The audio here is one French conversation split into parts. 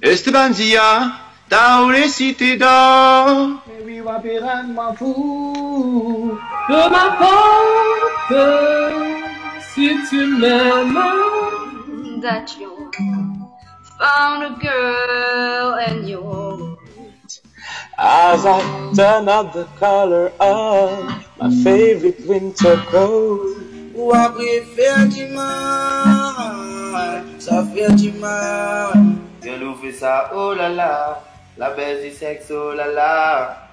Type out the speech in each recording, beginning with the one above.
Esteban Zia, dans les cités d'or. Mais oui, Wapiran m'en fout de ma porte si tu m'aimes. That you found a girl and you. As I turn up the color of my favorite winter coat. Ou après faire du mal, ça fait du mal. Je l'ouvre ça, oh là là, la baisse du sexe, oh là là.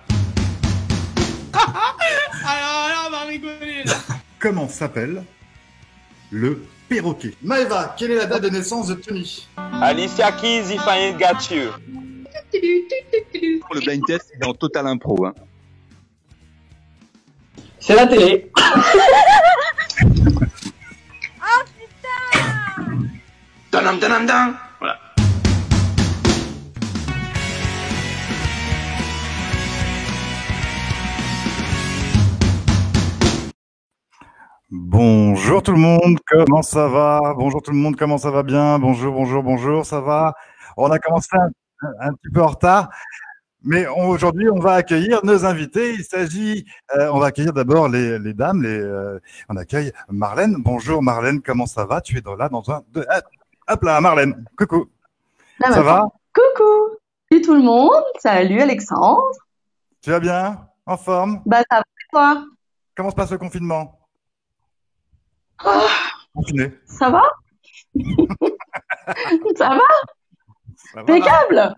Alors, on va rigoler là. Comment s'appelle le perroquet? Maëva, quelle est la date de naissance de Tony? Alicia Keys, If I Ain't Got You. Le blind test, il est en total impro. Hein. C'est la télé. Danam, danam, dan. Voilà. Bonjour tout le monde, comment ça va? Bonjour tout le monde, comment ça va bien? Bonjour, bonjour, bonjour, ça va? On a commencé un petit peu en retard, mais aujourd'hui on va accueillir nos invités. Il s'agit, on va accueillir d'abord les dames. On accueille Marlène. Bonjour Marlène, comment ça va? Tu es là dans un... hop là, Marlène, coucou. Là, Ça va? Coucou. Salut tout le monde. Salut Alexandre. Tu vas bien? En forme? Bah ça va et toi? Comment se passe le confinement? Oh, Confiné? ça va? Ça va? Ça va, Impeccable.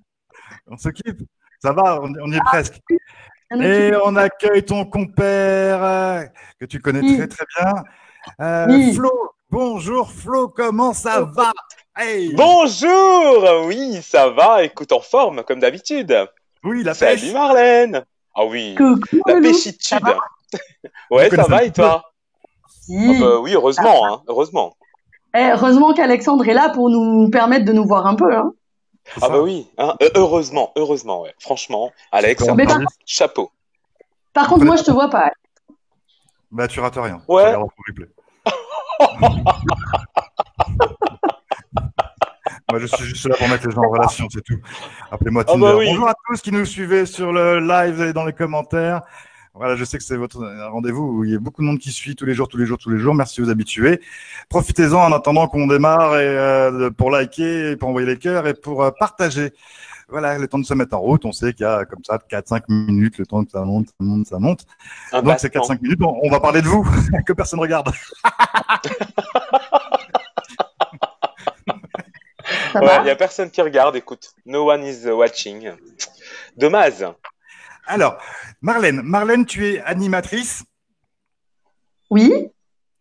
on s'occupe. Ça va, on y est presque. Bien Et occupé. on accueille ton compère que tu connais Oui. très très bien. Oui. Flo, bonjour Flo, comment ça va? Hey. Bonjour. Oui, ça va. Écoute, en forme, comme d'habitude. Oui, la Salut pêche. Marlène. Ah oui, Coucou. la Loulou. péchitude. Ça va? Ouais, Vous ça connaissez va un et petit toi? Si. Ah bah oui, heureusement, hein, heureusement. Eh, heureusement qu'Alexandre est là pour nous permettre de nous voir un peu. Hein. C'est Ah ça. bah oui, hein, heureusement, ouais. Franchement, Alex, Comment Mais parler? chapeau. Par contre, moi je te vois pas. Bah tu rates rien. Ouais. Tu regarderas ton replay. Moi, je suis juste là pour mettre les gens en relation, c'est tout. Appelez-moi Ah Tinder. bah oui. Bonjour à tous qui nous suivez sur le live et dans les commentaires. Voilà, je sais que c'est votre rendez-vous où il y a beaucoup de monde qui suit tous les jours. Merci aux habitués. Profitez-en en attendant qu'on démarre et pour liker, et pour envoyer les cœurs et pour partager. Voilà, le temps de se mettre en route. On sait qu'il y a comme ça 4-5 minutes, le temps que ça monte. Un Donc, ces battement. 4-5 minutes, on va parler de vous, que personne regarde. Ça Ouais, va? il y a personne qui regarde, écoute. No one is watching. Dommage. Alors, Marlène, tu es animatrice. Oui.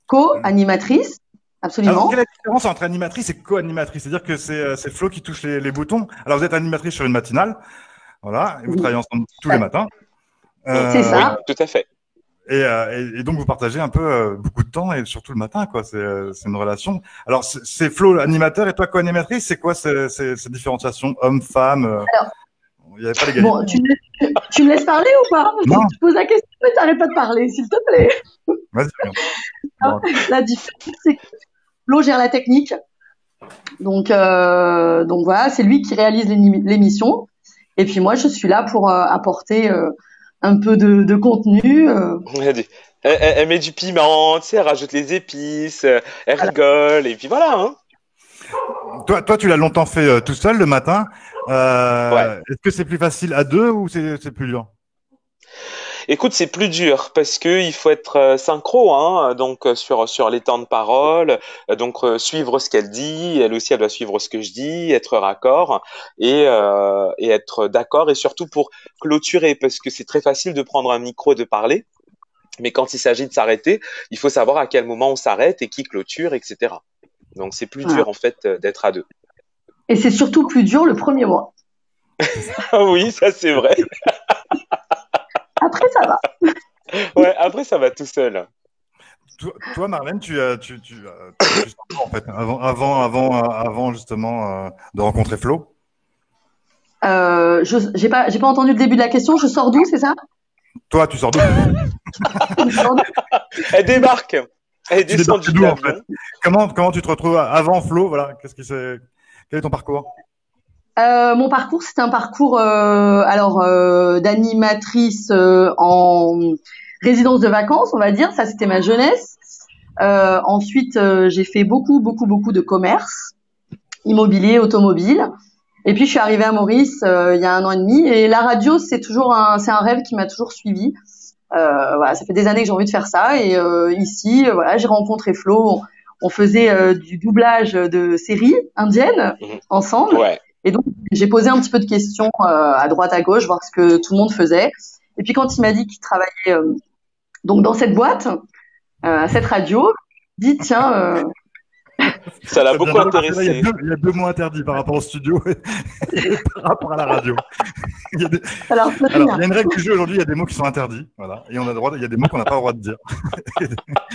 Co-animatrice. Alors, Absolument. quelle est la différence entre animatrice et co-animatrice? C'est-à-dire que c'est Flo qui touche les boutons. Alors, vous êtes animatrice sur une matinale, voilà, et vous Oui. travaillez ensemble tous les matins. C'est ça. Oui, tout à fait. Et donc, vous partagez un peu beaucoup de temps, et surtout le matin, quoi. C'est une relation. Alors, c'est Flo l'animateur et toi co-animatrice. C'est quoi ces différenciations homme-femme? Il n'y avait pas l'égalité. Bon, tu me laisses parler ou pas? Non. Je te pose la question mais t'arrêtes pas de parler, s'il te plaît. Vas-y. Bon. La différence, c'est que Flo gère la technique. Donc voilà, c'est lui qui réalise l'émission. Et puis moi, je suis là pour apporter un peu de contenu. Elle met du piment, tu sais, elle rajoute les épices, elle rigole, et puis voilà, hein. Toi, tu l'as longtemps fait tout seul le matin. Ouais. Est-ce que c'est plus facile à deux ou c'est plus dur? Écoute, c'est plus dur parce que il faut être synchro, hein, donc sur les temps de parole, donc suivre ce qu'elle dit, elle aussi elle doit suivre ce que je dis, être raccord et être d'accord et surtout pour clôturer parce que c'est très facile de prendre un micro et de parler, mais quand il s'agit de s'arrêter, il faut savoir à quel moment on s'arrête et qui clôture, etc. Donc c'est plus dur en fait d'être à deux. Et c'est surtout plus dur le premier mois. Ah oui, ça c'est vrai. Après, ça va. Ouais, après ça va tout seul. Toi, Marlène, tu sors d'où, en fait, avant justement de rencontrer Flo. J'ai pas entendu le début de la question. Je sors d'où, c'est ça? Toi, tu sors d'où? Elle débarque. Elle Tu descend débarques du d'où, en camion. fait? Comment tu te retrouves avant Flo? Voilà, quel est ton parcours? Mon parcours, c'était un parcours d'animatrice en résidence de vacances, on va dire. Ça, c'était ma jeunesse. Ensuite, j'ai fait beaucoup de commerce, immobilier, automobile. Et puis, je suis arrivée à Maurice il y a 1 an et demi. Et la radio, c'est un rêve qui m'a toujours suivie. Voilà, ça fait des années que j'ai envie de faire ça. Et ici, voilà, j'ai rencontré Flo. On faisait du doublage de séries indiennes ensemble. Ouais. Et donc, j'ai posé un petit peu de questions à droite, à gauche, voir ce que tout le monde faisait. Et puis, quand il m'a dit qu'il travaillait donc dans cette boîte, à cette radio, je me dis, tiens... Ça l'a C'est beaucoup bien drôle, parce que là, intéressé. il y a deux mots interdits par rapport au studio et par rapport à la radio. Il y a, Alors, ça alors, bien. il y a une règle du jeu aujourd'hui, il y a des mots qui sont interdits. Voilà. Et il y a des mots qu'on n'a pas le droit de dire.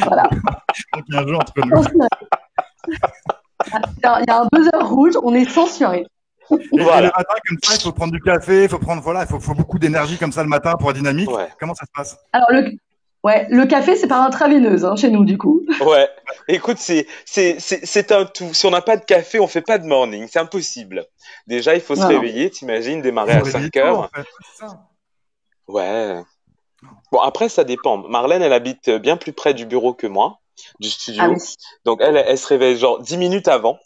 Voilà. Donc il y a un jeu entre nous. Il y a un buzzer rouge, on est censuré. Et Voilà. le matin, comme ça, il faut prendre du café, il faut prendre, voilà, il faut beaucoup d'énergie comme ça le matin pour être dynamique. Ouais. Comment ça se passe? Alors, le café, c'est par intraveineuse chez nous, du coup. Ouais. Écoute, c'est un tout. Si on n'a pas de café, on fait pas de morning. C'est impossible. Déjà, il faut se Non. réveiller, t'imagines, démarrer à Faut 5 réveiller tôt, heures. en fait, c'est ça. Ouais. Bon, après, ça dépend. Marlène, elle habite bien plus près du bureau que moi, du studio. Ah oui. Donc, elle se réveille genre 10 minutes avant.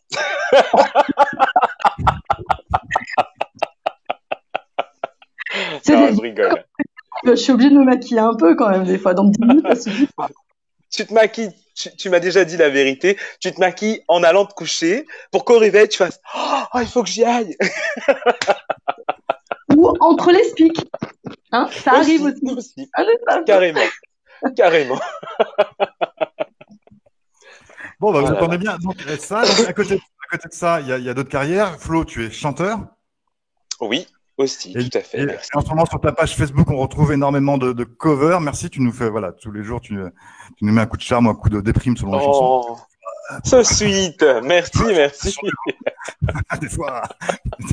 C'est Non, des- je rigole. Je suis obligée de me maquiller un peu quand même, des fois. Donc, 10 minutes, ça suffit. Tu te maquilles, tu m'as déjà dit la vérité, tu te maquilles en allant te coucher pour qu'au réveil, tu fasses « Oh, il faut que j'y aille !» Ou entre les spics. Hein, ça arrive aussi. Ah, n'est-ce pas? Carrément. Carrément. Bon, bah, vous Oh là entendez bien. Donc, ça, donc, à côté de ça, il y a d'autres carrières. Flo, tu es chanteur. Oui, aussi, Et, tout à fait. et Merci. en ce moment, sur ta page Facebook, on retrouve énormément de covers. Merci, tu nous fais, voilà, tous les jours, tu nous mets un coup de charme ou un coup de déprime selon les chansons. Oh, so sweet. Merci, merci. Des fois, tu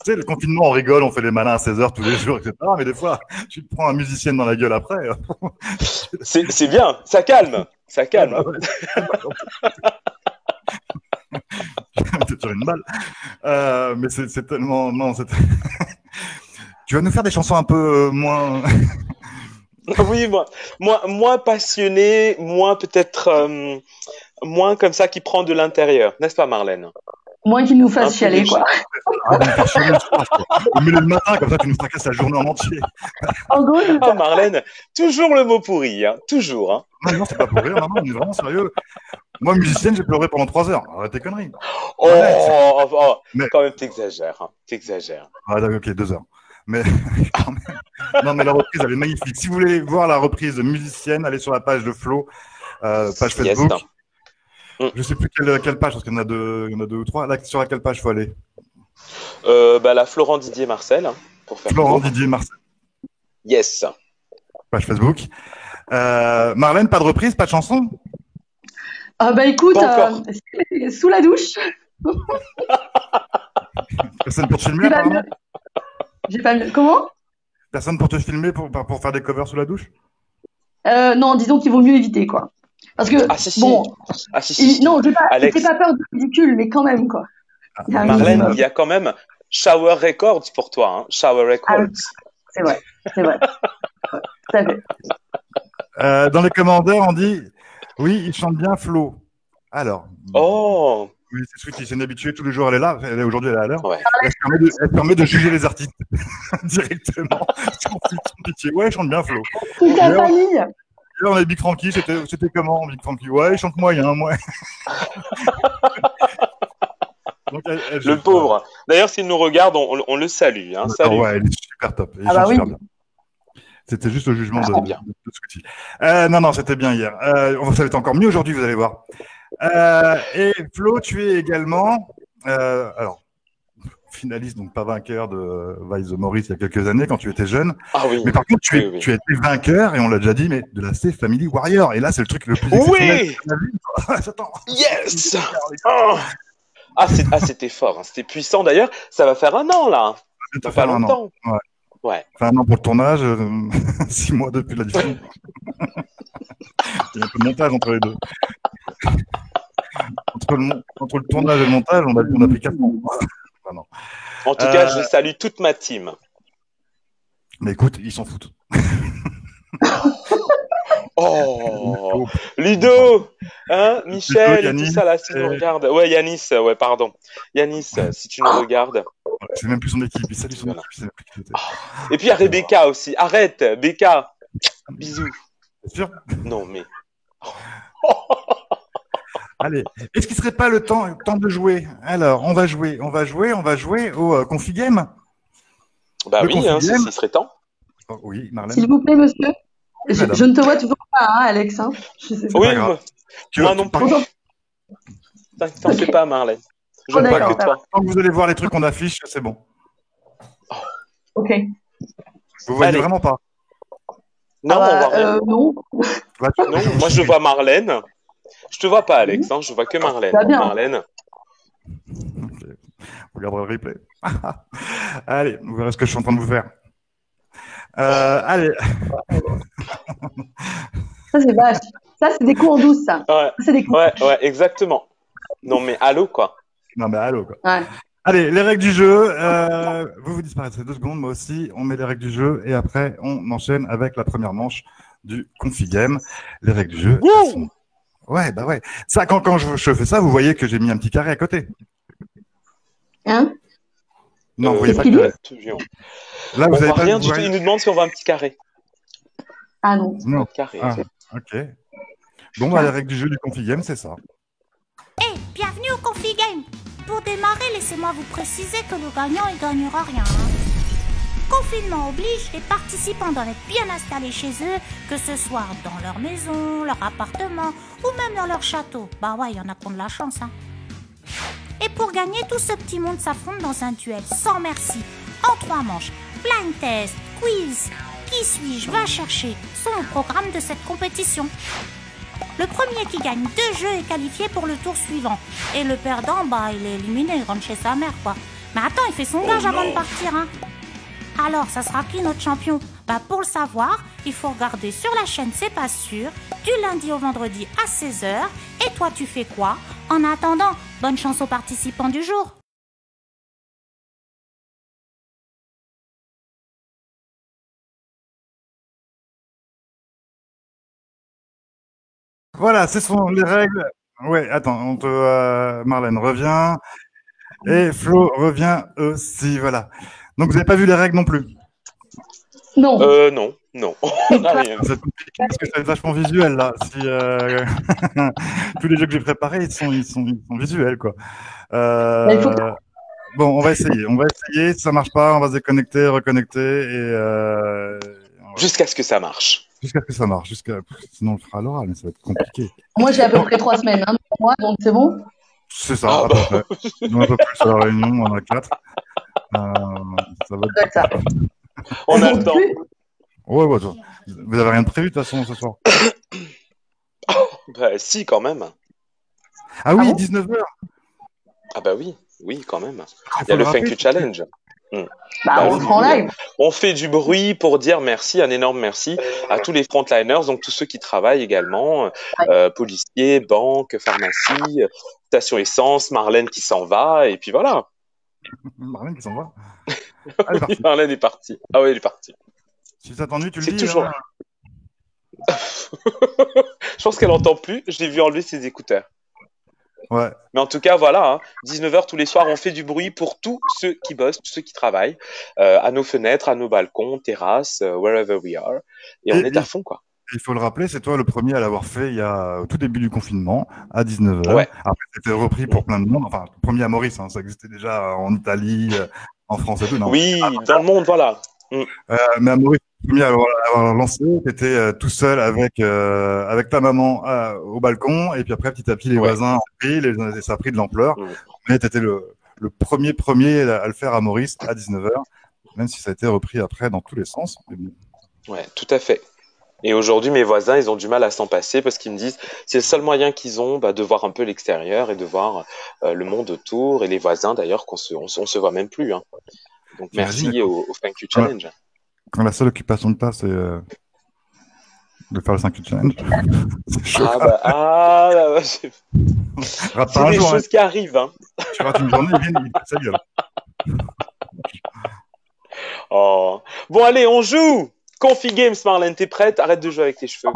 sais, le confinement, on rigole, on fait les malins à 16h tous les jours, etc. Mais des fois, tu te prends un musicien dans la gueule après. C'est bien, ça calme. Ça calme. Tu tires une balle. Mais c'est tellement. Non, c'est. Tu vas nous faire des chansons un peu moins. Oui, moins passionné, moins peut-être, moins comme ça qui prend de l'intérieur. N'est-ce pas, Marlène? Moins qu'ils nous fassent Un peu chialer, léger. quoi. Ah, de nous faire chialer le soir, quoi. Au milieu du matin, comme ça, tu nous fracasses la journée en entier. En gros, c'est Ah, ça. Marlène, toujours le mot pourri, hein, toujours. Hein. Non, non, c'est pas pour rire, non, on est vraiment sérieux. Moi, musicienne, j'ai pleuré pendant 3 heures. Arrête tes conneries. Oh, Ouais, mais- quand même, t'exagères. Hein, t'exagères. Ah, d'accord, ok, 2 heures. Mais quand même. Non, mais la reprise, elle est magnifique. Si vous voulez voir la reprise de musicienne, allez sur la page de Flo, page Yes. Facebook. Mm. Je sais plus quelle page, parce qu'il y en a deux ou trois. Là, sur laquelle page faut aller? La Florent Didier Marcel, hein, pour faire Florent court. Didier Marcel, Yes. page Facebook. Marlène, pas de reprise, pas de chanson? Ah bah écoute, Pas encore. sous la douche. Personne pour te filmer, J'ai pas apparemment? mieux. J'ai pas mieux. Comment? Personne pour te filmer pour faire des covers sous la douche? Non, disons qu'il vaut mieux éviter, quoi. Parce que, Ah, si. bon, Ah, si. non, j'ai Alex. pas peur du ridicule, mais quand même, quoi. Il y a un Marlène, minimum. il y a quand même Shower Records pour toi. Hein. Shower Records. C'est vrai. Ouais, tout à fait. Dans les commentaires, on dit oui, il chante bien Flo. Alors, Oh, oui, c'est Sweetie, c'est une habituée, tous les jours elle est là, aujourd'hui elle est à l'heure. ouais. Elle permet de juger les artistes directement, sans pitié. Ouais, il chante bien Flo. Toute la D'ailleurs, famille. Là, on a Big Frankie, c'était comment Big Frankie? Ouais, il chante moyen, moi. Donc, elle Le juge. pauvre. D'ailleurs, s'il nous regarde, on le salue. Hein. Ah Salut. ouais, elle est super top. Elle Ah bah chante oui. super bien. C'était juste le jugement Très de bien. Sweetie. Non, c'était bien hier. Ça va être encore mieux aujourd'hui, vous allez voir. Et Flo, tu es également, alors, finaliste, donc pas vainqueur de Vice the Maurice il y a quelques années quand tu étais jeune. Ah oui. Mais par contre, tu Oui. as été vainqueur, et on l'a déjà dit, mais de la C Family Warrior. Et là, c'est le truc le plus exceptionnel Oui. qu'on a vu. Attends. Yes. Oh. C'était fort. Hein. C'était puissant. D'ailleurs, ça va faire 1 an, là. Ça Dans fait pas un an. longtemps. Ouais. Ouais. Enfin, un an pour le tournage, 6 mois depuis la diffusion. Il y a un peu de montage entre les deux. Entre le tournage et le montage, on a pris 4 ans. Enfin, non. En tout cas, je salue toute ma team. Mais écoute, ils s'en foutent. Oh, Ludo, hein, Michel, Yanis, et tout ça là, si tu nous regardes. Ouais, Yanis, ouais, pardon. Yanis, si tu nous regardes. C'est même plus son équipe. Il salue son équipe. Il sait même plus qui c'était. Et puis il y a Rebecca aussi. Arrête, Becca. Bisous. C'est sûr. Non, mais. Allez, est-ce qu'il serait pas le temps de jouer? Alors, on va jouer au Configame. Bah Le oui, hein, Configame. il serait temps. Oh, oui, Marlène. S'il vous plaît, monsieur. madame. Je ne te vois toujours pas, hein, Alex. Hein. Je sais pas. Oui, pas grave. moi non plus. T'en fais pas, Marlène. Je ne Oh, vois d'accord, que toi. Quand vous allez voir les trucs qu'on affiche, c'est bon. Ok. Vous voyez Allez. vraiment pas. Non, Ah on voit bah, rien. non. Là, Non, moi je vois Marlène. Je te vois pas, Alex. Hein, je vois que Marlène. Ça va bien. Marlène. Ok. Vous regarderez le replay. Allez, vous verrez ce que je suis en train de vous faire. Allez. Ça, c'est vache. Ça, c'est des coups en douce, ça. Ouais, C'est des coups. ouais, exactement. Non, mais allô, quoi. Non, mais allô, quoi. Ouais. Allez, les règles du jeu. Vous disparaîtrez 2 secondes, moi aussi. On met les règles du jeu et après, on enchaîne avec la première manche du Configame. Les règles du jeu. elles sont- Ouais, bah ouais. Ça, quand je fais ça, vous voyez que j'ai mis un petit carré à côté. Hein? Non, vous voyez Qu'est-ce pas qu'il le carré. Toujours. Là, On vous avez voit pas rien vous du tout. voyez- Il nous demande si on voit un petit carré. Ah non. Non. Carré. Ah, ok. Bon, bah, les règles du jeu du Configame, c'est ça. Hey, bienvenue au Configame. Pour démarrer, laissez-moi vous préciser que le gagnant, il gagnera rien. Confinement oblige, les participants doivent être bien installés chez eux, que ce soit dans leur maison, leur appartement ou même dans leur château. Bah ouais, il y en a qui ont de la chance, hein. Et pour gagner, tout ce petit monde s'affronte dans un duel sans merci, en 3 manches. Blind test, quiz, qui suis-je, va chercher, sont au programme de cette compétition. Le premier qui gagne 2 jeux est qualifié pour le tour suivant. Et le perdant, bah, il est éliminé, il rentre chez sa mère, quoi. Mais attends, il fait son gage avant de partir, hein. Alors, ça sera qui notre champion? Bah, pour le savoir, il faut regarder sur la chaîne C'est pas sûr, du lundi au vendredi à 16h. Et toi, tu fais quoi? En attendant, bonne chance aux participants du jour. Voilà, ce sont les règles. Ouais, attends, Marlène revient. Et Flo revient aussi, voilà. Donc, vous n'avez pas vu les règles non plus. Non. Non, non. On a rien. C'est compliqué parce que c'est vachement visuel, là. Si, tous les jeux que j'ai préparés, ils sont visuels, quoi. Il faut- Bon, on va essayer. Si ça marche pas, on va se déconnecter, reconnecter et Jusqu'à ce que ça marche. jusqu'à ce que ça marche. Sinon, on le fera à l'oral, mais ça va être compliqué. Moi, j'ai à peu près 3 semaines, hein, pour moi, donc c'est bon. C'est ça, Ah à peu près. Nous, un peu plus à la réunion, on en a 4. Ça va être... Ça. On a le temps. Ouais, ouais, toi. Vous avez rien de prévu de toute façon ce soir. Bah, si, quand même. Ah oui, bon 19h. Ah bah oui, oui, quand même. Il y a le Thank You Challenge. Bah, Bah on oui. le fera en live. On fait du bruit pour dire merci, un énorme merci à tous les frontliners, donc tous ceux qui travaillent également, policiers, banques, pharmacies, station essence, Marlène qui s'en va, et puis voilà. Marlène qui s'en va. Elle est partie. Marlène est partie. Ah oui, elle est partie. Si ça t'ennuie, tu le C'est dis. toujours. Hein. Je pense qu'elle entend plus. Je l'ai vu enlever ses écouteurs. Ouais. Mais en tout cas, voilà, hein, 19h tous les soirs, on fait du bruit pour tous ceux qui bossent, tous ceux qui travaillent, à nos fenêtres, à nos balcons, terrasses, wherever we are. Et on est à fond, quoi. Il faut le rappeler, c'est toi le premier à l'avoir fait il y a au tout début du confinement, à 19h. Ouais. Après, c'était repris pour plein de monde. Enfin, le premier à Maurice, hein, ça existait déjà en Italie, en France et tout. Non. Oui, dans le monde, voilà. Mais à Maurice, le premier à l'avoir lancé, t'étais tout seul avec ta maman au balcon, et puis après, petit à petit, les voisins ont pris, ça a pris de l'ampleur. Mais t'étais le premier à le faire à Maurice à 19h, même si ça a été repris après dans tous les sens. Mais bon. Ouais, tout à fait. Et aujourd'hui, mes voisins, ils ont du mal à s'en passer parce qu'ils me disent c'est le seul moyen qu'ils ont de voir un peu l'extérieur et de voir le monde autour et les voisins d'ailleurs on se voit même plus. Hein. Donc merci au Thank You Challenge. Quand la seule occupation de ta, c'est de faire le 5 Challenge. C'est chaud. C'est des choses qui arrivent. Hein. Tu rates une journée, il pète sa gueule. Oh. Bon, allez, on joue. Confi Games, Marlène, t'es prête? Arrête de jouer avec tes cheveux.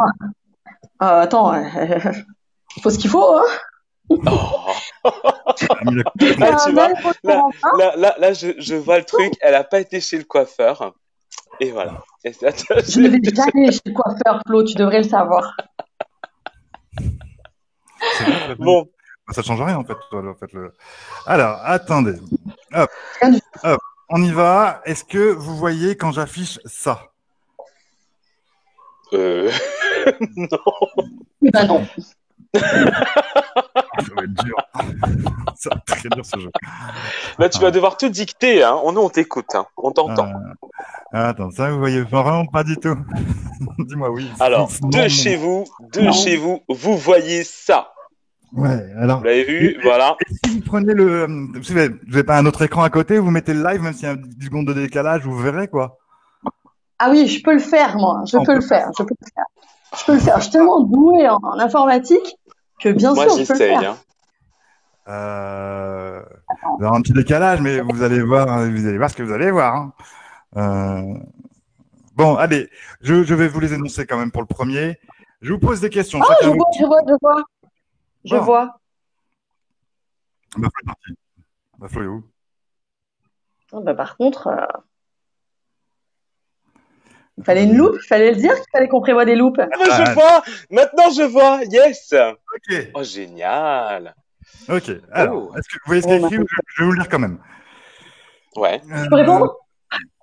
Attends, il faut ce qu'il faut, hein. Oh. Là, tu vois, là, je vois le truc. Elle a pas été chez le coiffeur. Et voilà. Et ça, je ne vais jamais chez le coiffeur, Flo, tu devrais le savoir. Bon. Ça change rien, en fait. Alors, attendez. Hop. Hop. On y va. Est-ce que vous voyez quand j'affiche ça? Non. Ben non. Ça va être dur. Ça va être très dur ce jeu. Là, tu vas devoir tout dicter. Hein. Nous, on t'écoute. Hein. On t'entend. Attends, ça, vous voyez vraiment pas du tout. Dis-moi oui. Alors, chez vous, vous voyez ça. Ouais, alors. Vous l'avez vu, voilà. Et si vous prenez vous n'avez pas un autre écran à côté, vous mettez le live, même s'il y a 10 secondes de décalage, vous verrez quoi. Ah oui, je peux le faire, moi. Je peux le faire. Je suis tellement douée en informatique que bien sûr, je peux le faire. Hein. Vous avez un petit décalage, mais vous allez voir ce que vous allez voir. Hein. Bon, allez, je vais vous les énoncer quand même pour le premier. Je vous pose des questions. Ah, je vois. Je vois. Bah, Flo est parti. Bah, Flo est où? Par contre, il fallait une loupe, il fallait le dire qu'il fallait qu'on prévoit des loupes. Ah, je vois. Maintenant, je vois. Yes. Ok. Oh, génial. Ok. Alors, est-ce que vous voyez ce qu'il y a écrit? Je vais vous le lire quand même. Ouais. Tu peux répondre?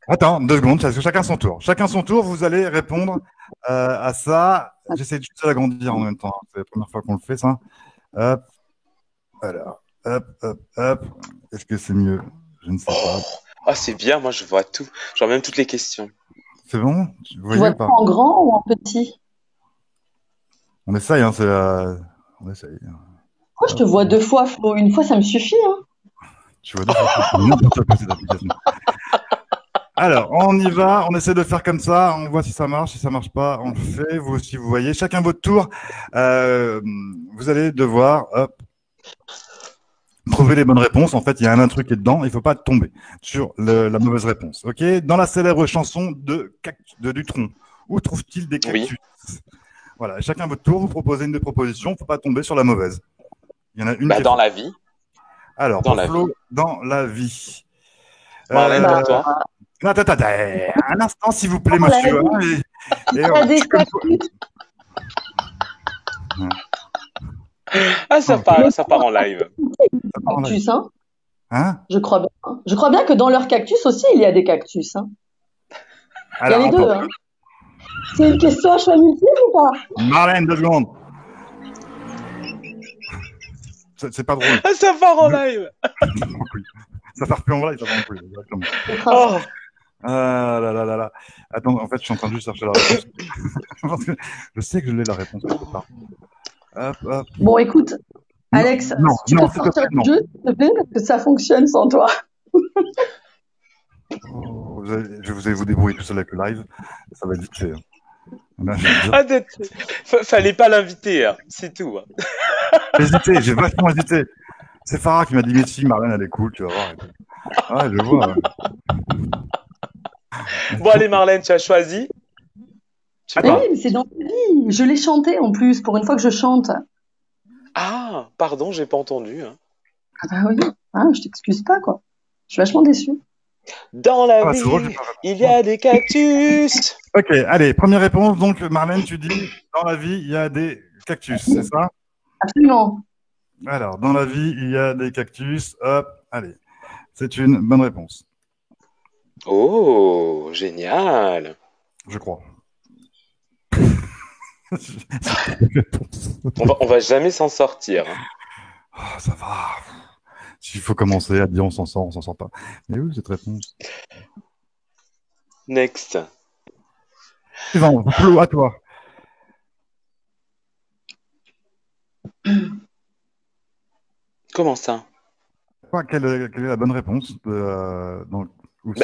Attends, 2 secondes, parce que chacun son tour. Chacun son tour, vous allez répondre à ça. J'essaie juste de l'agrandir en même temps. C'est la première fois qu'on le fait, ça. Hop. Alors, hop. Est-ce que c'est mieux? Je ne sais pas. Ah, c'est bien, moi je vois tout. Genre même toutes les questions. C'est bon? Tu vois pas en grand ou en petit? On essaye, hein, on essaye. Pourquoi je te vois 2 fois, Flo? Une fois, ça me suffit, hein. Tu vois 2 fois, n'importe quoi cette application. Alors, on y va, on essaie de faire comme ça, on voit si ça marche, si ça marche pas, on le fait, vous aussi vous voyez, chacun votre tour, vous allez devoir trouver les bonnes réponses. En fait, il y a un truc qui est dedans, il ne faut pas tomber sur la mauvaise réponse. Ok. Dans la célèbre chanson de Dutronc, où trouve-t-il des cactus? Oui. Voilà, chacun votre tour, vous proposez une des propositions, il ne faut pas tomber sur la mauvaise. Il y en a une dans la vie. Alors, dans la vie. Dans la vie. Marlène, pour toi. Attends, un instant, s'il vous plaît, monsieur. Il y a des cactus. Ah, ça part en live. Cactus, hein? Je crois bien. Je crois bien que dans leur cactus aussi, il y a des cactus. Hein. Alors, il y a les deux. Hein. C'est une question à choix multiple ou pas? Marlène, 2 secondes. C'est pas drôle. Ah, ça part en live. Ça part plus en live, ça part plus. Exactement. Oh. Ah là. Attends, en fait, je suis en train de juste chercher la réponse. Je sais que je l'ai la réponse. Hop. Bon, écoute, Alex, tu peux sortir du jeu, s'il te plaît, parce que ça fonctionne sans toi. Vous allez vous débrouiller tout seul avec le live. Ça va être vite fait. Fallait pas l'inviter, hein. C'est tout. Hein. J'ai vachement hésité. C'est Farah qui m'a dit mais si, Marlène, elle est cool, tu vas voir. Ah, je vois. Bon, allez, Marlène, tu as choisi. Oui, mais c'est dans la vie. Je l'ai chanté en plus, pour une fois que je chante. Ah, pardon, j'ai pas entendu. Hein. Ah bah oui, je t'excuse pas, quoi. Je suis vachement déçue. Dans la vie, il y a des cactus. Ok, allez, première réponse. Donc, Marlène, tu dis, dans la vie, il y a des cactus, c'est ça? Absolument. Alors, dans la vie, il y a des cactus. Hop, allez. C'est une bonne réponse. Oh, génial. Je crois. on va jamais s'en sortir. Hein. Oh, ça va. S'il faut commencer à dire on s'en sort pas. Mais oui, cette réponse. Next. Suivant, Flo, à toi. Comment ça? Quelle est la bonne réponse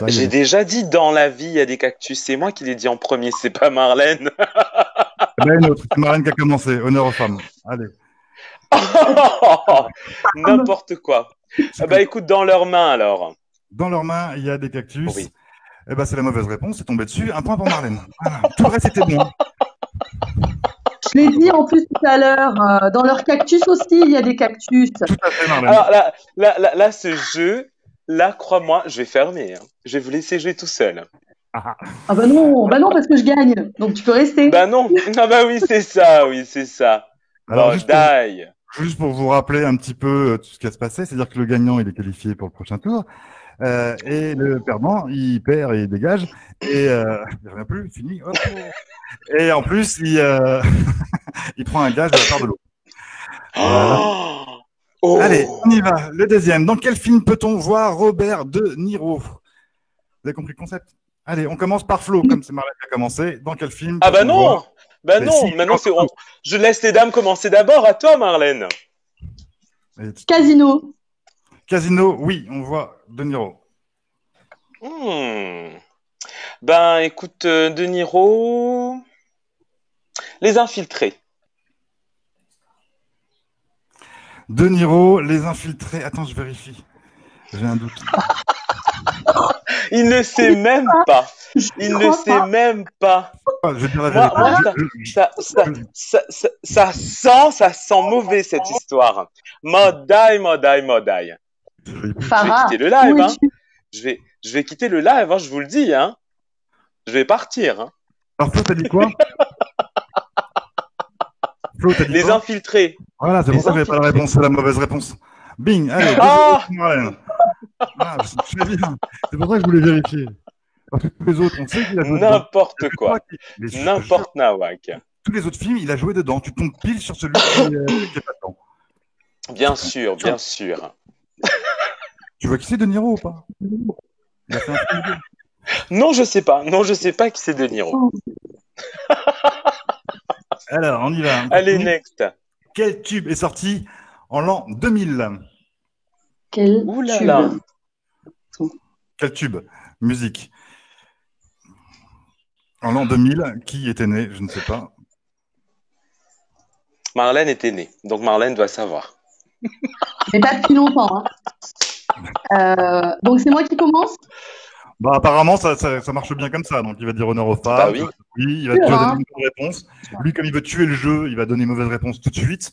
j'ai déjà dit dans la vie, il y a des cactus. C'est moi qui l'ai dit en premier, c'est pas Marlène. C'est Marlène qui a commencé. Honneur aux femmes. Allez. N'importe quoi. Bah écoute, dans leurs mains alors. Dans leurs mains, il y a des cactus. Oui. Eh ben, c'est la mauvaise réponse, c'est tombé dessus. Un point pour Marlène. Voilà. Tout le reste était bon. Je l'ai dit en plus tout à l'heure, dans leur cactus aussi, il y a des cactus. Tout à fait, Marlène. Alors là, ce jeu, là, crois-moi, je vais fermer. Hein. Je vais vous laisser jouer tout seul. Ah bah non, parce que je gagne, donc tu peux rester. Bah non, ah bah oui, c'est ça, oui, c'est ça. Alors, Bon, die. juste pour vous rappeler un petit peu tout ce qui va se passer, c'est-à-dire que le gagnant, il est qualifié pour le prochain tour. Et le perdant, il perd et il dégage. Et il ne revient plus, fini. Hop. Et en plus, il prend un gage de la part de l'autre. Voilà. Oh. Allez, on y va. Le deuxième. Dans quel film peut-on voir Robert De Niro? Vous avez compris le concept? Allez, on commence par Flo, comme c'est Marlène qui a commencé. Dans quel film Ah bah peut-on non, voir... bah non, si, maintenant je laisse les dames commencer d'abord. À toi, Marlène. Casino. Casino, oui, on voit De Niro. Ben écoute, De Niro, Les Infiltrés. De Niro, Les Infiltrés. Attends, je vérifie. J'ai un doute. Il ne sait même pas. Il ne sait même pas. Je vais dire la vérité. Ça sent mauvais cette histoire. Modai. Farah, je vais quitter le live, où hein. es-tu? Je vais quitter le live, hein, je vous le dis, hein. Je vais partir, hein. Alors, Flo, t'as dit quoi? Flo, t'as dit Les quoi? Infiltrés. Voilà, c'est pour ça que j'avais pas la réponse, c'est la mauvaise réponse. Bing, allez, Marlène. Je sais bien. C'est pour ça que je voulais vérifier. Parce que tous les autres, on sait qu'il a joué dedans. N'importe quoi. N'importe nawak. Tous les autres films, il a joué dedans. Tu tombes pile sur celui qui est pas dedans. Bien sûr, bien sûr. Tu vois qui c'est De Niro ou pas? Il a fait un film. Non, je sais pas. Non, je sais pas qui c'est De Niro. Alors, on y va. Allez, next. Quel tube est sorti en l'an 2000? Quel Ouh là tube. là. Quel tube? Musique. En l'an 2000, qui était né? Je ne sais pas. Marlène était née, donc Marlène doit savoir. Mais pas depuis longtemps. Hein. Donc c'est moi qui commence. Bah, apparemment, ça marche bien comme ça. Donc, il va dire honneur aux femmes. Bah oui. Oui, il va donner une bonne réponse. Lui, comme il veut tuer le jeu, il va donner une mauvaise réponse tout de suite.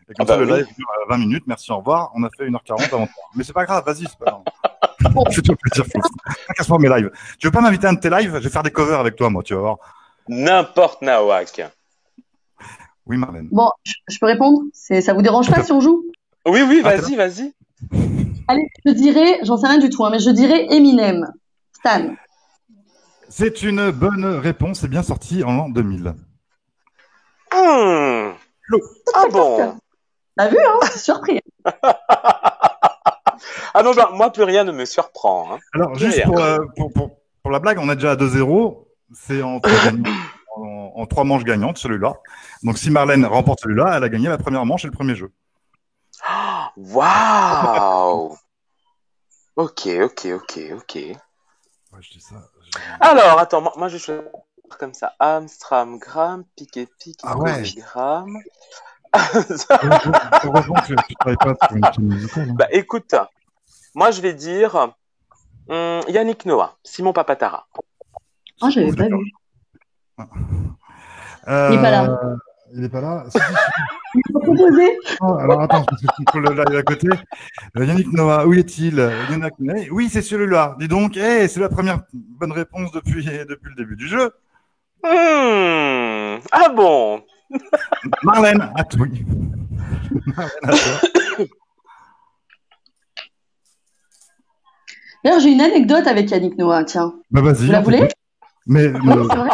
Et comme ça, le live dure 20 minutes. Merci, au revoir. On a fait 1h40 avant. Mais c'est pas grave, vas-y, c'est pas grave. Je vais te plaisir, Flo. Casse-moi mes lives. Tu veux pas m'inviter à un de tes lives? Je vais faire des covers avec toi, moi, tu vas voir. N'importe nawak. Oui, Marlène. Bon, je peux répondre? Ça vous dérange pas si on joue? Oui, vas-y. Allez, je dirais, j'en sais rien du tout, hein, mais je dirais Eminem. Stan. C'est une bonne réponse. C'est bien sorti en l'an 2000. Flo. Ah bon? T'as vu, hein? C'est surpris. Ah non, moi, plus rien ne me surprend. Hein. Alors, juste pour la blague, on est déjà à 2-0. C'est en 3 manches gagnantes, celui-là. Donc, si Marlène remporte celui-là, elle a gagné la première manche et le premier jeu. Waouh! Ok. Ouais, je dis ça. Alors, attends, moi je fais comme ça. Amstram, gramme, piqué, Ah ouais. gramme. Heureusement que tu travailles pas sur une chaîne musicale. Hein. Bah écoute, moi je vais dire Yannick Noah, Simon Papatara. Ah, j'avais pas vu. Il est pas là. Il est pas là. Il m'a proposé. Oh, alors attends, parce que je contrôle le live à côté. Yannick Noah, où est-il? Oui, c'est celui-là. Dis donc, c'est la première bonne réponse depuis le début du jeu. Ah bon? Marlène, à toi. Marlène, à toi. D'ailleurs, j'ai une anecdote avec Yannick Noah, tiens. Bah vas-y. Vous la voulez? Mais c'est vrai.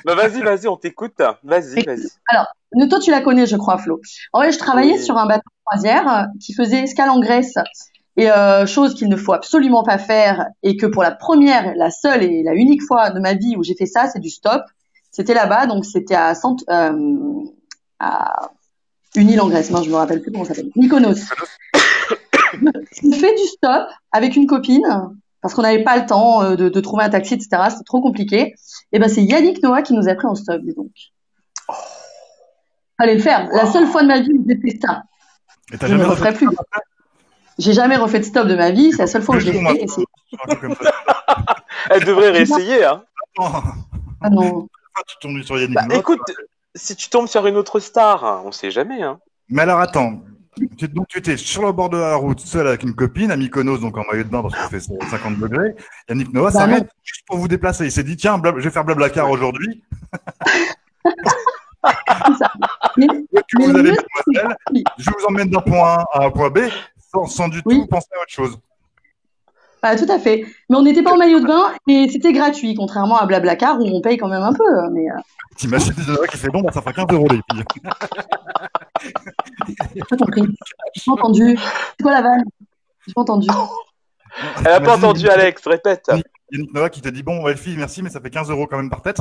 Bah vas-y, on t'écoute. Vas-y. Alors, toi, tu la connais, je crois, Flo. En vrai, je travaillais sur un bateau de croisière qui faisait escale en Grèce. Et chose qu'il ne faut absolument pas faire, et que pour la seule et la unique fois de ma vie où j'ai fait ça, c'est du stop. C'était là-bas, donc c'était à une île en Grèce, moi je me rappelle plus comment ça s'appelle, Mykonos. J'ai fait du stop avec une copine, parce qu'on n'avait pas le temps de trouver un taxi, etc. C'était trop compliqué. Et ben c'est Yannick Noah qui nous a pris en stop, dis donc. Fallait le faire. La seule fois de ma vie où j'ai fait ça. Et t'as Je ne jamais le referai plus. J'ai jamais refait de stop de ma vie, c'est la seule fois où je l'ai fait. Elle devrait réessayer, hein. Ah non. Tu tombes sur Yannick Bah, Noah. écoute, si tu tombes sur une autre star, hein, on sait jamais, hein. Mais alors attends, donc tu étais sur le bord de la route, seul avec une copine, à Mykonos, donc en maillot de bain parce qu'il fait 50 degrés. Yannick Noah Bah s'arrête juste pour vous déplacer. Il s'est dit, tiens, je vais faire Blablacar aujourd'hui. Mais, Que mais vous le allez, mieux, mademoiselle, je vous emmène d'un point A à un point B sans du Oui. tout penser à autre chose. ah, tout à fait. Mais on n'était pas en maillot de bain et c'était gratuit, contrairement à Blablacar où on paye quand même un peu. Mais T'imagines Noah qui fait bon, bah, ça fera 15 € les filles. j'ai pas compris. J'ai pas entendu. C'est quoi la vanne? J'ai pas entendu. Elle a pas Imagine entendu, Alex, répète. Yannick Noah qui te dit bon, ouais, les filles, merci, mais ça fait 15 € quand même par tête.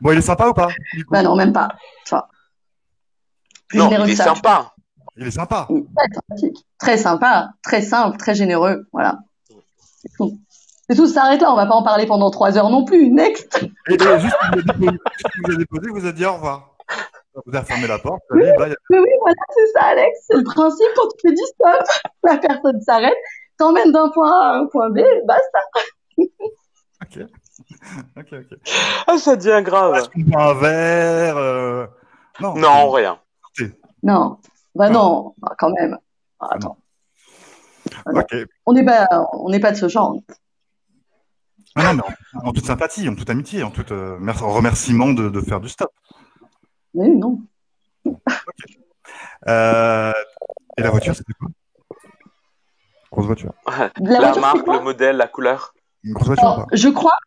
Bon, il est sympa ou pas du coup Bah non, même pas. Enfin, plus Non, généreux il est que ça. sympa. Il est sympa. Oui, très sympathique. Très sympa, très simple, très généreux. Voilà. C'est tout. C'est tout, ça s'arrête là. On va pas en parler pendant 3 heures non plus. Next. Et juste, vous avez déposé, vous avez dit au revoir. Vous avez fermé la porte, allez, bye. Mais oui, voilà, c'est ça, Alex. C'est le principe quand tu fais du stop. La personne s'arrête, t'emmène d'un point A à un point B, basta. Ok. Ok. Ah, ça devient grave. Est-ce qu'on boit un verre Non. Non, rien. Non. Bah non, quand même. Attends. Ok. On n'est pas de ce genre. Ah non, mais en toute sympathie, en toute amitié, en tout remerciement de faire du stop. Mais non. Et la voiture, c'était quoi? Grosse voiture. La La voiture, c'est marque, quoi? le modèle, la couleur. Une grosse voiture ou Alors, pas? je crois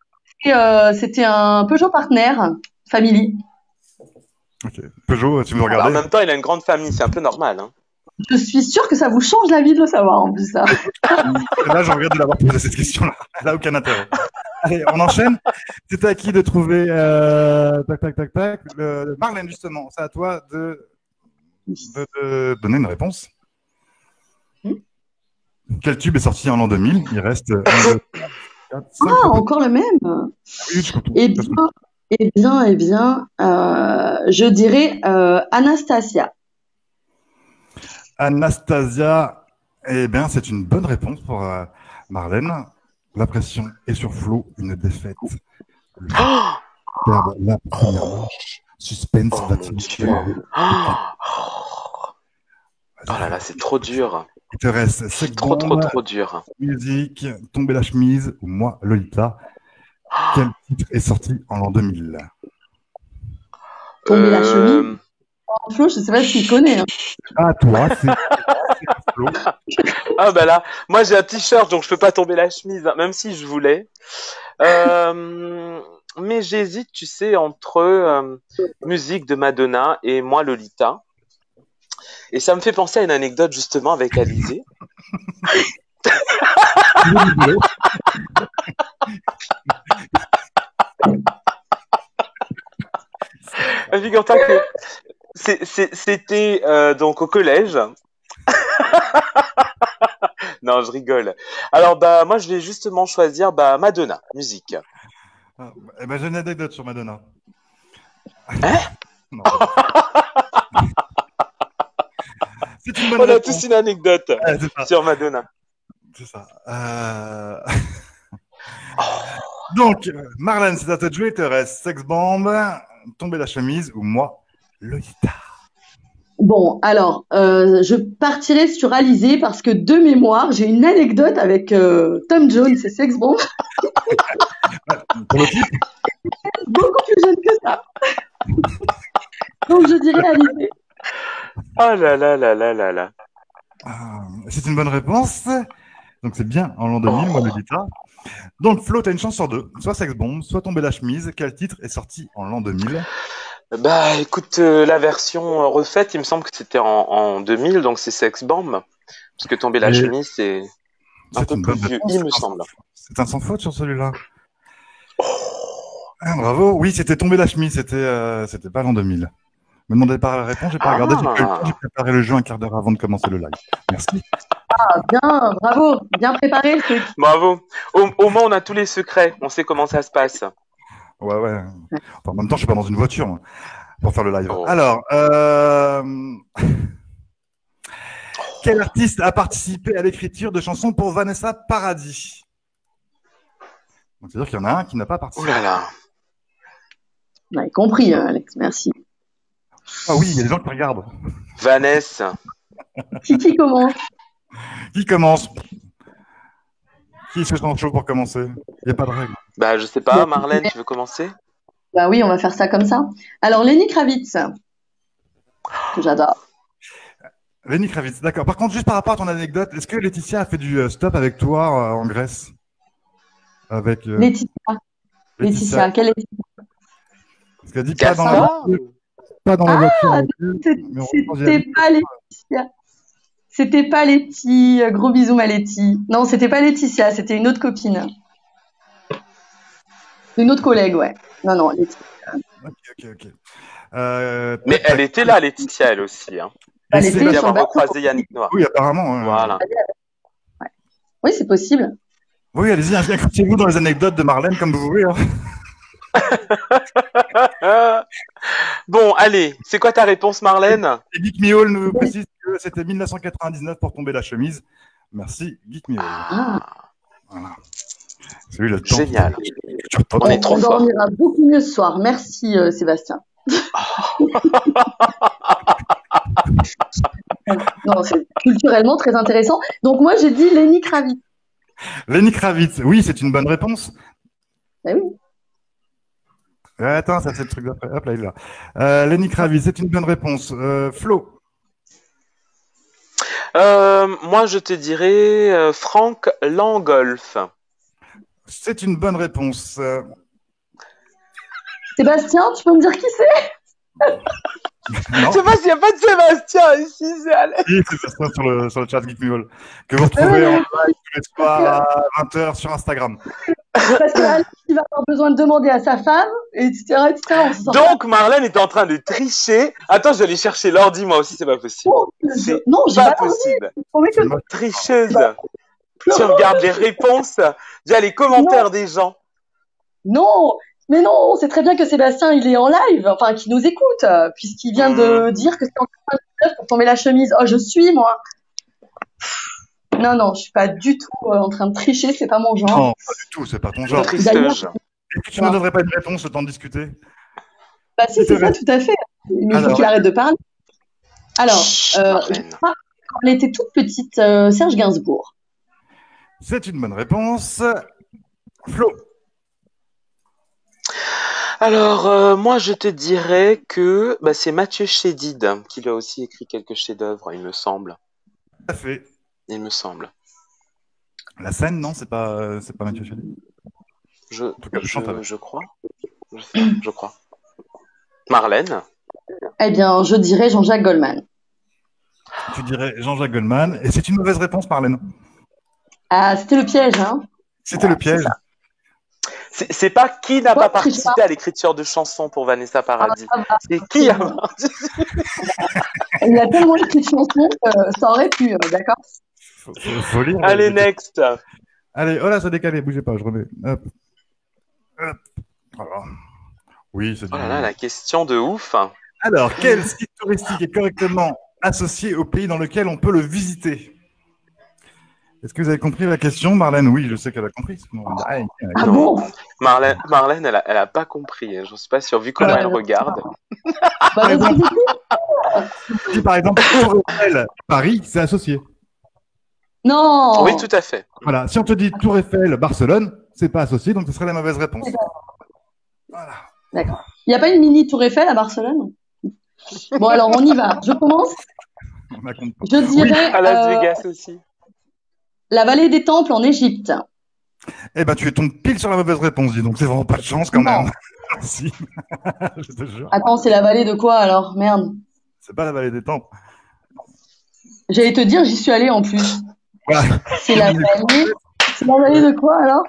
que c'était un Peugeot Partner Family. Ok. Peugeot, si vous En regardez. même temps, il a une grande famille, c'est un peu normal, hein. Je suis sûre que ça vous change la vie de le savoir en plus. Ça. Là, j'en regrette de l'avoir posé cette question-là. Elle n'a aucun intérêt. Allez, on enchaîne. C'est à qui de trouver. Tac. Marlène, justement, c'est à toi de donner une réponse. Quel tube est sorti en l'an 2000? Il reste 1, 2, 3, 4, 5. Ah, encore le même. Oui, je compte. Eh bien, je dirais Anastasia. Anastasia, eh bien, c'est une bonne réponse pour Marlène. La pression est sur Flo, une défaite. Perdre la première manche. Suspense Oh mon va-t-il Dieu. Oh là là, c'est trop dur. Il te reste sex Trop bomb, dur. musique, tomber la chemise ou moi, Lolita. Quel titre est sorti en l'an 2000? Tomber la chemise. Flo, je sais pas s'il connaît. Hein. Ah, toi, c'est Flo. Ah bah là, moi j'ai un t-shirt donc je peux pas tomber la chemise, hein, même si je voulais. Mais j'hésite, tu sais, entre musique de Madonna et moi Lolita. Et ça me fait penser à une anecdote justement avec Alizé. Figure-toi que c'était donc au collège. Non, je rigole. Alors bah moi je vais justement choisir Madonna, musique. Ah, eh ben, j'ai une anecdote sur Madonna. Hein? Non. C'est une bonne On a réponse. tous une anecdote C'est ça. sur Madonna. C'est ça. Donc, Marlène, c'est à toi de jouer. Il te reste Sex Bomb, Tomber la chemise ou moi, Lolita. Bon, alors, je partirai sur Alizé parce que de mémoire, j'ai une anecdote avec Tom Jones et Sex Bomb. Pour le titre, Beaucoup plus jeune que ça. Donc, je dirais Alizé. Oh là là là là là là. c'est une bonne réponse. Donc, c'est bien en l'an 2000, moi, Lolita. Donc, Flo, t'as une chance sur deux. Soit Sex Bomb, soit Tomber la chemise. Quel titre est sorti en l'an 2000? Bah écoute, la version refaite, il me semble que c'était en 2000, donc c'est Sex Bomb. Parce que Tomber la chemise, c'est un peu une plus bonne vieux, réponse. il me semble. C'est un sans faute sur celui-là. Ah, bravo. Oui, c'était Tomber la chemise. C'était pas l'an 2000. Me demandez pas la réponse, j'ai pas regardé. J'ai préparé le jeu un quart d'heure avant de commencer le live. Merci. Ah, bien, bravo, bien préparé le truc. Bravo. Au moins, on a tous les secrets. On sait comment ça se passe. Ouais. Enfin, en même temps, je suis pas dans une voiture hein, pour faire le live. Oh. Alors, quel artiste a participé à l'écriture de chansons pour Vanessa Paradis? Donc, c'est-à-dire qu'il y en a un qui n'a pas Oh participé. là là. Vous avez compris, Alex, merci. Ah oui, il y a des gens qui regardent. Vanessa. Qui commence? Qui commence? Qui se sent chaud pour commencer? Il n'y a pas de règle. Bah, je sais pas, Marlène, tu veux commencer? Bah oui, on va faire ça comme ça. Alors, Lenny Kravitz, que j'adore. Lenny Kravitz, d'accord. Par contre, juste par rapport à ton anecdote, est-ce que Laetitia a fait du stop avec toi en Grèce? Avec Laetitia, quelle Laetitia? Parce qu'elle dit pas dans la voiture. Pas dans la voiture. avec eux, mais en revanche, C'était pas Laetitia. C'était pas Letty. Gros bisous, ma Letty. Non, c'était pas Laetitia, c'était une autre copine. Une autre collègue, ouais. Non, Letty. Ok. Mais elle était là, Laetitia, elle aussi. Hein. Elle Et était c'est- Il y sur le avoir bateau. recroisé Yannick Noir. Oui, apparemment. Voilà. Oui, c'est possible. Oui, allez-y, incrustez-vous dans les anecdotes de Marlène comme vous voulez. Hein. Bon, allez, c'est quoi ta réponse, Marlène? Et Geek Mihol nous précise que c'était 1999 pour tomber la chemise. Merci, Geek Mihol. Ah, Voilà. C'est lui le temps. Génial. Tu entends- On est trop on fort. dormira beaucoup mieux ce soir. Merci, Sébastien. Non, c'est culturellement très intéressant. Donc, moi, j'ai dit Lenny Kravitz. Lenny Kravitz, oui, c'est une bonne réponse. Eh oui. Attends, ça c'est le truc d'après. Hop là, il est là. Lenny Kravitz, c'est une bonne réponse. Flo, Moi, je te dirais Franck Langolf. c'est une bonne réponse. Sébastien, tu peux me dire qui c'est? Non, Je sais pas s'il n'y a pas de Sébastien ici, c'est Alex. oui, c'est ça sur le chat Geek Mihol, que vous retrouvez en live tous les soirs à 20h sur Instagram. Parce que Alex, il va avoir besoin de demander à sa femme, etc. On se sent Donc, Marlène est en train de tricher. Attends, je vais aller chercher l'ordi, moi aussi, c'est pas possible. C'est Non, j'ai pas pas envie. possible. Je promets que Tricheuse. Tu regardes les réponses, via les commentaires des gens. non, mais non, c'est très bien que Sébastien, il est en live, enfin, qu'il nous écoute, puisqu'il vient de dire que c'est en 99 pour tomber la chemise. Oh, je suis, moi. Non, je suis pas du tout en train de tricher, c'est pas mon genre. Non, pas du tout, c'est pas ton genre. Tristeuse. Est-ce que tu ne donnerais pas une réponse le temps de discuter? Bah si, c'est ça, tout à fait. Mais il faut Alors. qu'il arrête de parler. Alors, Marlène. quand elle était toute petite, Serge Gainsbourg. C'est une bonne réponse. Flo, Alors, moi, je te dirais que c'est Mathieu Chédid qui lui a aussi écrit quelques chefs-d'œuvre, il me semble. tout à fait. Il me semble. La scène, non, c'est pas Mathieu Chédid. tout cas, le chanteur. Je crois. Je crois. Marlène. Eh bien, je dirais Jean-Jacques Goldman. Tu dirais Jean-Jacques Goldman, et c'est une mauvaise réponse, Marlène. Ah, c'était le piège, hein. C'était le piège. C'est pas qui n'a pas triche participé à l'écriture de chansons pour Vanessa Paradis. Ah, bah, C'est qui a il y a tellement écrit de chansons que ça aurait pu, d'accord. Faut lire. Allez, next. Allez, oh là, ça a décalé, bougez pas, je remets. Hop. Hop. Voilà. Oui, c'est Oh là là, la question de ouf. Alors, quel site touristique est correctement associé au pays dans lequel on peut le visiter? Est-ce que vous avez compris la question, Marlène? Oui, je sais qu'elle a compris. Ah bon? Marlène, elle a pas compris. Je suis pas sûr, vu comment elle regarde. Bah, vas-y, Si par exemple, Tour Eiffel, Paris, c'est associé. non. Oui, tout à fait. Voilà. Si on te dit Tour Eiffel, Barcelone, c'est pas associé, donc ce serait la mauvaise réponse. Voilà. D'accord. Il n'y a pas une mini Tour Eiffel à Barcelone? Bon, alors on y va. Je commence. On a compris. Je dirais À Las Vegas aussi. la vallée des temples en Égypte. Eh ben, tu tombes pile sur la mauvaise réponse, dis donc. C'est vraiment pas de chance quand Non. même. Si. Je te jure. Attends, c'est la vallée de quoi alors? Merde. C'est pas la vallée des temples. J'allais te dire, j'y suis allée en plus. Voilà. C'est la vallée de quoi alors?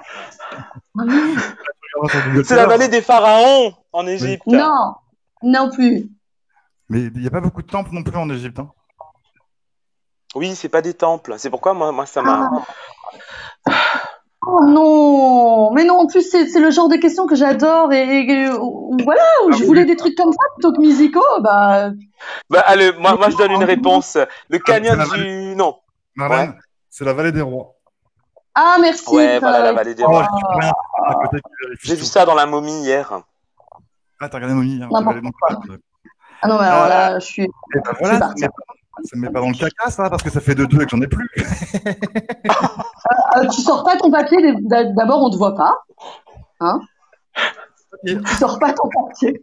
Ah, merde. C'est la vallée des pharaons en Égypte. Non, non plus. Mais il n'y a pas beaucoup de temples non plus en Égypte. Hein. Oui, c'est pas des temples. C'est pourquoi moi ça m'a. Oh non, mais non, en plus c'est le genre de questions que j'adore et voilà, où je voulais des trucs comme ça plutôt que musicaux, bah Allez, moi je donne une réponse. Le canyon c'est la du. Non. Marlène, Ouais. c'est la vallée des rois. ah merci. Ouais, voilà la vallée des Oh, rois. je suis rien. à côté qui vérifie J'ai vu tout. ça dans La Momie hier. Ah, t'as regardé Mommy, hein, N'importe donc, Ah non, mais alors là, je suis. et ben voilà, C'est parti. ça me met pas dans le caca, ça, parce que ça fait 2-2 et que j'en ai plus. Tu sors pas ton papier, d'abord on te voit pas. Hein? Tu sors pas ton papier.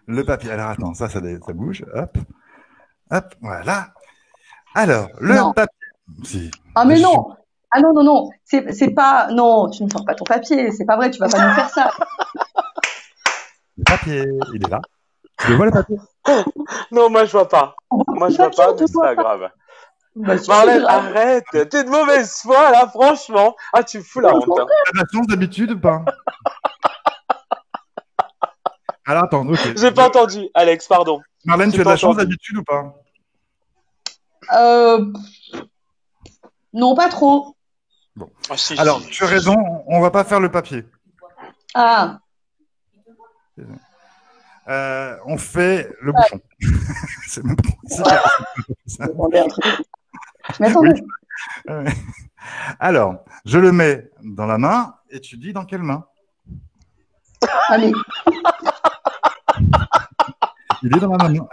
Le papier. Alors attends, ça bouge. Hop. Hop, voilà. Alors, le Non. papier. Si. Ah mais non. Ah non, non, non. C'est pas. Non, tu ne sors pas ton papier. C'est pas vrai, tu vas pas nous faire ça. Le papier, il est là. Tu le vois, le papier? Non, moi je vois pas. Moi je vois pas, mais c'est pas grave. Bah, si, Marlène, c'est grave. arrête. T'es de mauvaise foi là, franchement. Ah, tu me fous la honte. Hein. T'as de la chance d'habitude ou pas? Alors attends, ok. J'ai pas entendu, Alex, pardon. Marlène, J'ai tu as de pas la chance entendu. d'habitude ou pas? Non, pas trop. Ah, si, Alors, si. tu as raison, on va pas faire le papier. Ah, On fait le bouchon. C'est même pas ça. attendez un truc. Mais attendez. Ouais. Alors, je le mets dans la main et tu dis dans quelle main? Allez. Il est dans la main.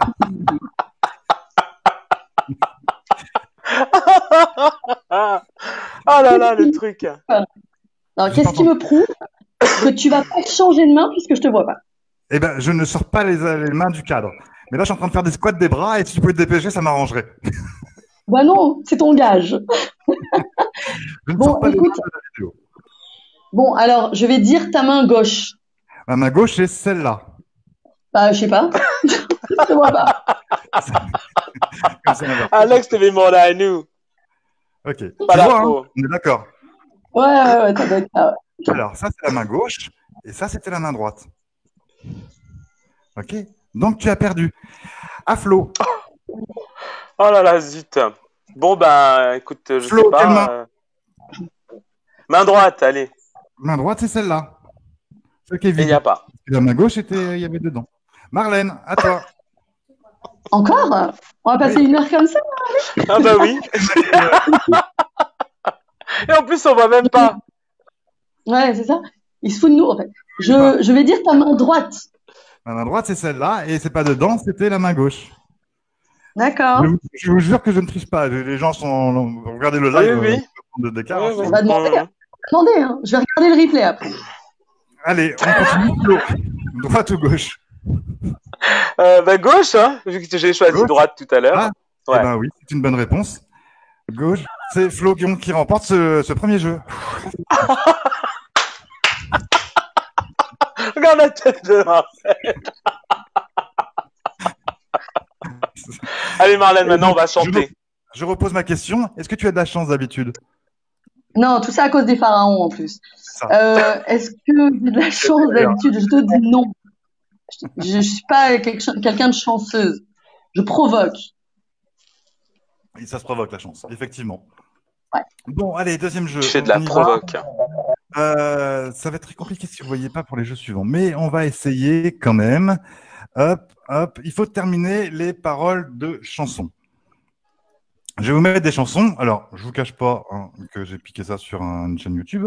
Ah là là, le truc. Alors, qu'est-ce qui me prouve que tu vas pas changer de main puisque je te vois pas? Eh ben, je ne sors pas les mains du cadre. Mais là, je suis en train de faire des squats des bras et si tu pouvais te dépêcher, ça m'arrangerait. Bah non, c'est ton gage. Je ne Bon, sors pas les mains écoute. de la vidéo. Bon, alors, je vais dire ta main gauche. Ma main gauche, c'est celle-là. Bah, je sais pas. Je te vois pas. Comme ça, on va- Alex, t'es vraiment là à nous. Ok. Tu Pas la vois, hein, peau. on est d'accord. Ouais, ça doit être ça, ouais. Alors, ça, c'est la main gauche et ça, c'était la main droite. Ok. Donc, tu as perdu. À Flo. Oh là là, zut. Bon, bah, écoute, je Flo, sais pas. quelle main Main droite, allez. Main droite, c'est celle-là. Celle qui est Et il vide. n'y a pas. Et la main gauche, il y avait dedans. Marlène, à toi. Encore? On va passer une heure comme ça? Ah bah oui. Et en plus, on voit même pas. Ouais, c'est ça. Il se fout de nous, en fait. Je vais dire ta main droite. La main droite, c'est celle-là. Et c'est pas dedans, c'était la main gauche. D'accord. Je vous jure que je ne triche pas. Les gens sont. Regardez le live. Oui, oui. De d'écart. Oui, oui. On va demander. Attendez, hein. Je vais regarder le replay après. Allez, on continue. Flo. Droite ou gauche? Bah gauche, hein, vu que j'ai choisi Gauche. droite tout à l'heure. Ah, Ouais. Eh ben oui, c'est une bonne réponse. Gauche. C'est Flo qui remporte ce premier jeu. Regarde la tête de Marlène. Allez Marlène, maintenant on va chanter. Je repose ma question. Est-ce que tu as de la chance d'habitude? Non, tout ça à cause des pharaons en plus. Ça. Est-ce que j'ai de la chance d'habitude? Je te dis non. Je suis pas quelqu'un de chanceuse. Je provoque. Et ça se provoque la chance, effectivement. Ouais. Bon, allez, deuxième jeu. C'est de la On y va. provoque. Ça va être très compliqué si vous ne voyez pas pour les jeux suivants, mais on va essayer quand même. Hop, hop. Il faut terminer les paroles de chansons. Je vais vous mettre des chansons. Alors, je vous cache pas hein, que j'ai piqué ça sur une chaîne YouTube.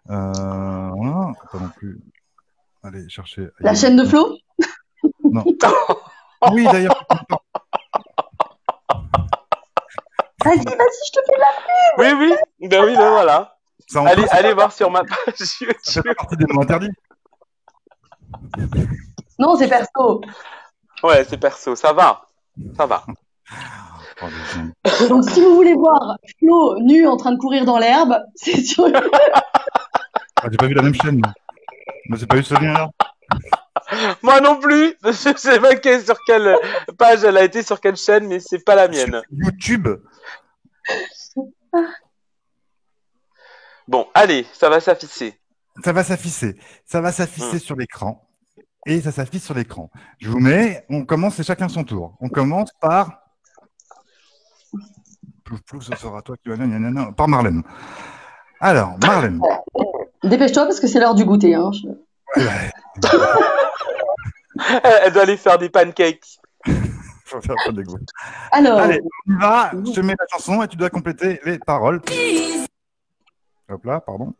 Voilà. Pas non plus. Allez, chercher. La chaîne de Flo? Non. Oui, d'ailleurs. Vas-y, je te fais la... Oui, oui. Ben oui, ben voilà. Ça en Allez, plus, allez voir sur ma page ça YouTube. fait partie des mots interdits. Non, c'est perso. Ouais, c'est perso, ça va. Ça va. Oh, les gens. Donc, si vous voulez voir Flo nu en train de courir dans l'herbe, c'est sur... Ah, j'ai pas vu la même chaîne. Moi. Mais j'ai pas eu ce lien-là. Moi non plus. Je sais pas sur quelle page elle a été, sur quelle chaîne, mais c'est pas la mienne. YouTube. Bon, allez, ça va s'afficher. Ça va s'afficher. Ça va s'afficher sur l'écran. Et ça s'affiche sur l'écran. Je vous mets, on commence, c'est chacun son tour. On commence par. Plouf, plouf, ce sera toi qui va. Par Marlène. Alors, Marlène. Dépêche-toi parce que c'est l'heure du goûter. Hein. Elle doit aller faire des pancakes. Faut faire pas de dégoût. Alors, Allez, on y va. Je te mets la chanson et tu dois compléter les paroles. Hop là, pardon.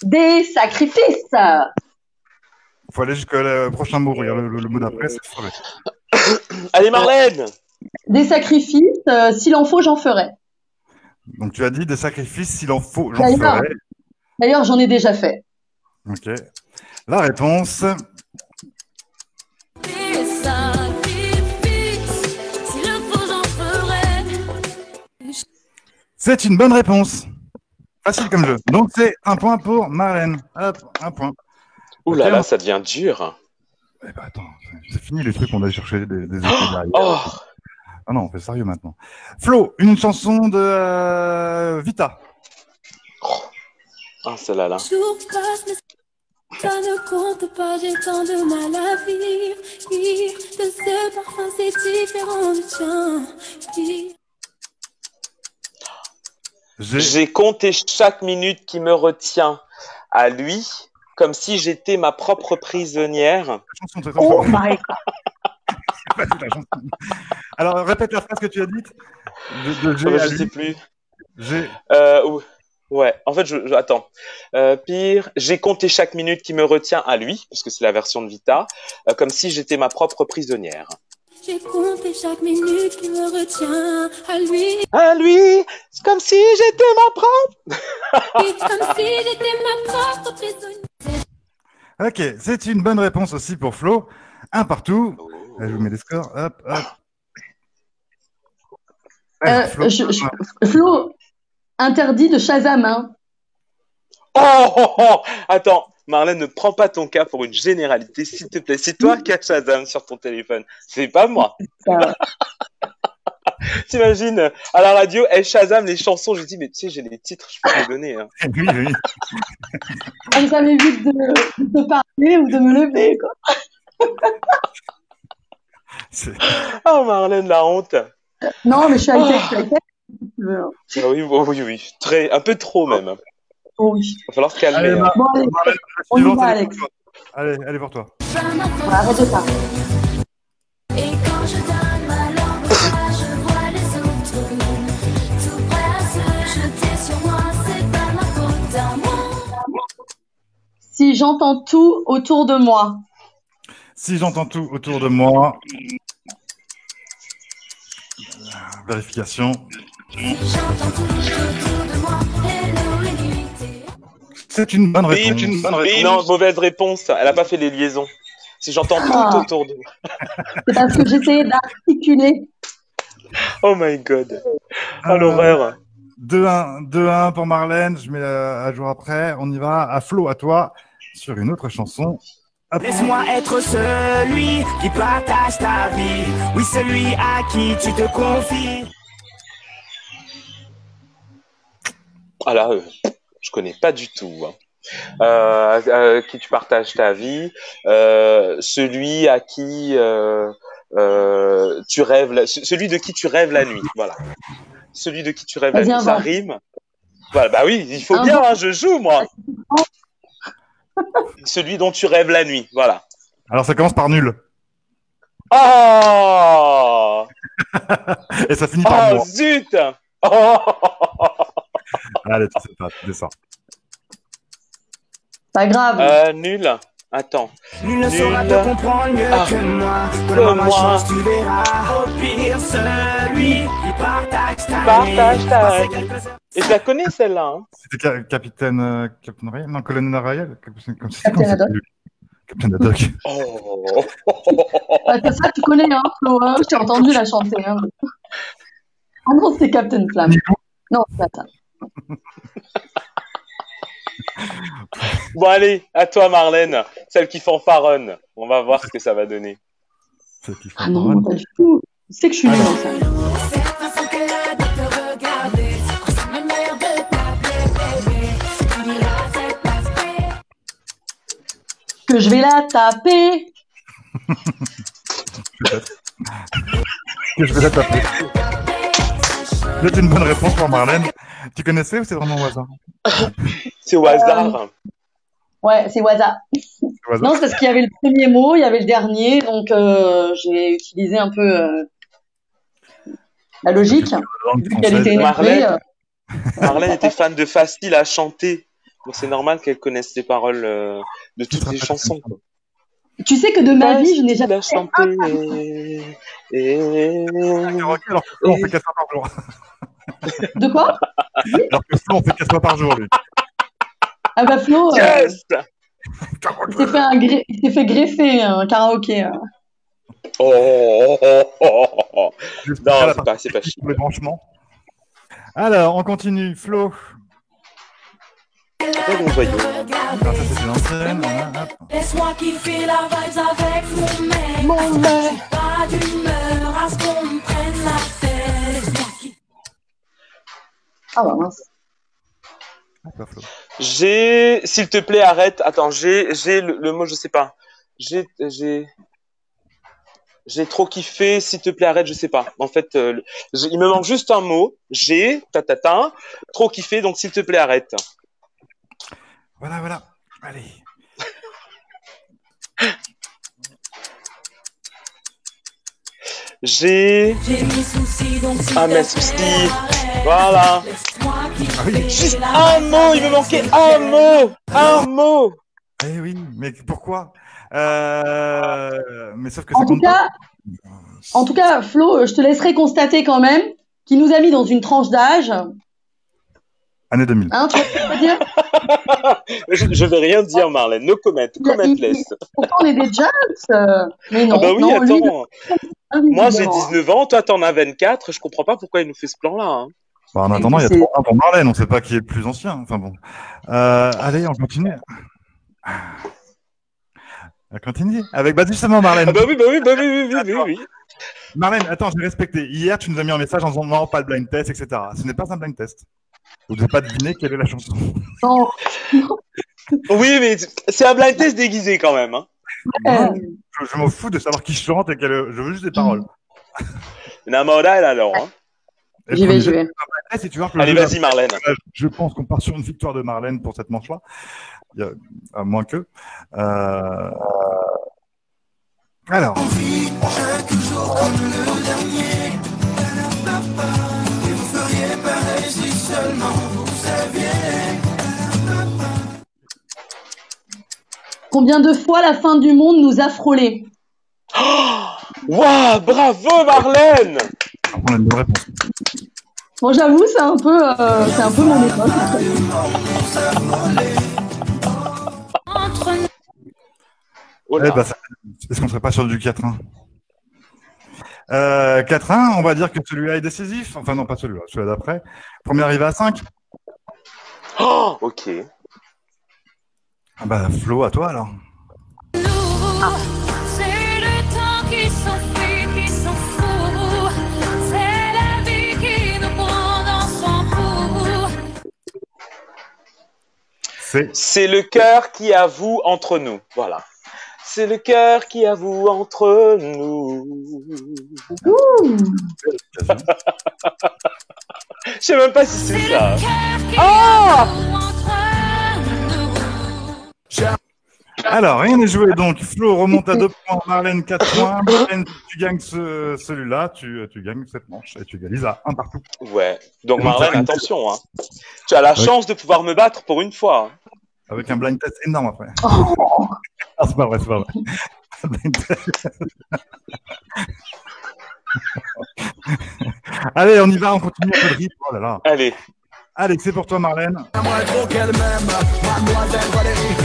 Des sacrifices. Il faut aller jusqu'au prochain mot. Regarde le mot d'après, c'est ferait. Allez, Marlène. Des sacrifices, s'il en faut, j'en ferai. Donc tu as dit des sacrifices, s'il en faut, j'en D'ailleurs, ferai. D'ailleurs, j'en ai déjà fait. Ok. La réponse. Des sacrifices, s'il le faut, j'en ferai. C'est une bonne réponse. Facile comme jeu. Donc c'est un point pour Marlène. Hop, un point. Ouh là là, ça devient dur. Eh ben attends, c'est fini les trucs qu'on a cherché des études derrière. Oh. Ah non, on fait sérieux maintenant. Flo, une chanson de Vita. Ah, celle-là, là. Jour passe, mais ça ne compte pas, j'ai tant de mal à vivre. De ce parfum, c'est différent du tien. J'ai compté chaque minute qui me retient à lui, comme si j'étais ma propre prisonnière. Oh my God. Alors, répète la phrase que tu as dite. Je sais plus. Ouais, en fait, attends. Pire, j'ai compté chaque minute qui me retient à lui, parce que c'est la version de Vita, comme si j'étais ma propre prisonnière. J'ai compté chaque minute qui me retient à lui. À lui, c'est comme si j'étais ma propre. Comme si j'étais ma propre prisonnière. Ok, c'est une bonne réponse aussi pour Flo. Un partout. Je vous mets les scores. Hop, hop. Flo, interdit de Shazam. Hein. Oh, attends, Marlène, ne prends pas ton cas pour une généralité, s'il te plaît. C'est toi qui as Shazam sur ton téléphone. C'est pas moi. T'imagines, à la radio, elle Shazam les chansons. Je dis, mais tu sais, j'ai les titres, je peux les donner. Hein. Oui, oui. Ça m'évite de parler ou de me lever, quoi. Oh, Marlène, la honte. Non, mais je suis high-tech, si tu veux. Oui. Un peu trop, même. Oui. Il va falloir se calmer. Allez, hein. Bon, allez, on y va, Alex. Allez pour toi. Arrête de ça. Et quand je donne ma langue, je vois les autres tout prêts à se jeter sur moi, c'est pas ma faute à moi. Si j'entends tout autour de moi. Si j'entends tout autour de moi. Vérification. Si j'entends tout autour de moi, hello et nuit. C'est une bonne réponse. Non, mauvaise réponse. Elle n'a pas fait les liaisons. Si j'entends tout autour de moi. C'est parce que j'essayais d'articuler. Oh my God. Oh, l'horreur. 2-1 pour Marlène. Je mets à jour après. On y va. À Flo, à toi, sur une autre chanson. Laisse-moi être celui qui partage ta vie. Oui, celui à qui tu te confies. Ah là, je connais pas du tout. Hein. Qui tu partages ta vie, celui à qui tu rêves, celui de qui tu rêves la nuit. Voilà. Celui de qui tu rêves la nuit. Ça rime. Voilà, bah oui, il faut bien. Hein, je joue moi. Celui dont tu rêves la nuit. Voilà. Alors ça commence par nul. Oh. Et ça finit par moi. Zut. Oh. Allez, tu descends. Pas grave. Nul. Attends. Nul ne saura te comprendre mieux que moi. Donne-moi ma chance, tu verras. Au pire, celui qui partage ta vie. Et je la connais celle-là. Hein. C'était Capitaine Ryan. Non, Colonel Ryan. Capitaine Haddock. Capitaine Haddock. Oh. C'est ça, tu connais, hein, Flo. Hein, je t'ai entendu la chanter. Hein. Ah non, c'était Captain Flamme. Non, c'est pas ça. Bon allez, à toi Marlène, celle qui fanfaronne. On va voir ce que ça va donner. Ah non, pas du tout. Tu sais que je suis nulle en ça. Que je vais la taper. Peut-être. Que je vais la taper. C'est une bonne réponse pour Marlène. Tu connaissais ou c'est vraiment au hasard? C'est au hasard. Ouais, c'est au hasard. Non, c'est parce qu'il y avait le premier mot, il y avait le dernier, donc j'ai utilisé un peu la logique. Vu qu'elle était énervée, Marlène était fan de Facile à chanter. Donc c'est normal qu'elle connaisse les paroles de toutes les chansons. Quoi. Tu sais que de ma vie, je n'ai jamais fait chanté. Alors que Flo, on fait 4 fois par jour. De quoi? Alors que Flo, on fait 4 fois par jour, lui. Ah bah Flo, Yes il s'est fait greffer un karaoké. Non, c'est pas chic. Les branchements. Alors, on continue. Flo. Regarde mon joyau. Alors, ça, c'est l'ancienne. Laisse-moi kiffer la vibes avec mon mec. Mon mec. J'ai pas d'humeur à ce qu'on me prenne la tête. Ah bah mince. J'ai, s'il te plaît, arrête. Attends, j'ai le mot, je sais pas. J'ai trop kiffé. S'il te plaît, arrête, je sais pas. En fait, il me manque juste un mot. J'ai, trop kiffé. Donc, s'il te plaît, arrête. Voilà. Allez. J'ai mes soucis, donc mes soucis. Voilà. Juste un mot, il me manquait un mot. Eh oui, mais pourquoi Mais sauf que en tout cas, Flo, je te laisserai constater quand même qu'il nous a mis dans une tranche d'âge. Année 2000. Hein, tu vois ce que je veux dire? Je vais rien dire, Marlène. No comment. Comment laisse. Pourtant, on est des jumps. Mais non. Ah bah oui, non, attends. Lui, Moi, j'ai 19 ans, toi, t'en as 24. Je comprends pas pourquoi il nous fait ce plan-là. Hein. Bah, en attendant, il y a 3 ans pour Marlène. On sait pas qui est le plus ancien. Enfin bon. Allez, on continue. On continue. Avec justement Marlène. Ah bah oui. Marlène, attends, j'ai respecté. Hier, tu nous as mis un message en disant non, pas de blind test, etc. Ce n'est pas un blind test. Vous ne devez pas deviner quelle est la chanson. Non. Oui, mais c'est un blind test déguisé quand même. Hein. Je m'en fous de savoir qui chante et je veux juste des paroles. Namora, elle alors. Hein. J'y vais. Allez, vas-y, Marlène. Je pense qu'on part sur une victoire de Marlène pour cette manche-là. À moins que. Alors. Toujours comme le dernier. Et vous feriez pareil si seulement vous saviez. Combien de fois la fin du monde nous a frôlés? Waouh, bravo Marlène! On a une bonne réponse. Bon, j'avoue, c'est un peu mon époque. Est-ce qu'on serait pas sur du 4-1? 4-1, on va dire que celui-là est décisif. Enfin non, pas celui-là, celui-là d'après. Premier arrivé à 5. Oh, ok. Ah bah Flo, à toi alors. C'est le temps qui s'enfuit, qui s'en fout. C'est la vie qui nous prend dans son cou. C'est le cœur qui avoue entre nous. Voilà. C'est le cœur qui avoue entre nous. Je sais même pas si c'est ça. Ah! Alors, rien n'est joué donc. Flo remonte à 2 points, Marlène 4 points. Marlène, tu gagnes celui-là, tu gagnes cette manche et tu égalises à 1 partout. Ouais. Donc Marlène, attention. Hein. Tu as la chance de pouvoir me battre pour une fois. Hein. Avec un blind test énorme après. Oh. Ah, c'est pas vrai. Allez, on y va, on continue un peu de rythme. Oh là là. Allez, c'est pour toi, Marlène. J'aimerais trop qu'elle m'aime, mademoiselle Valérie.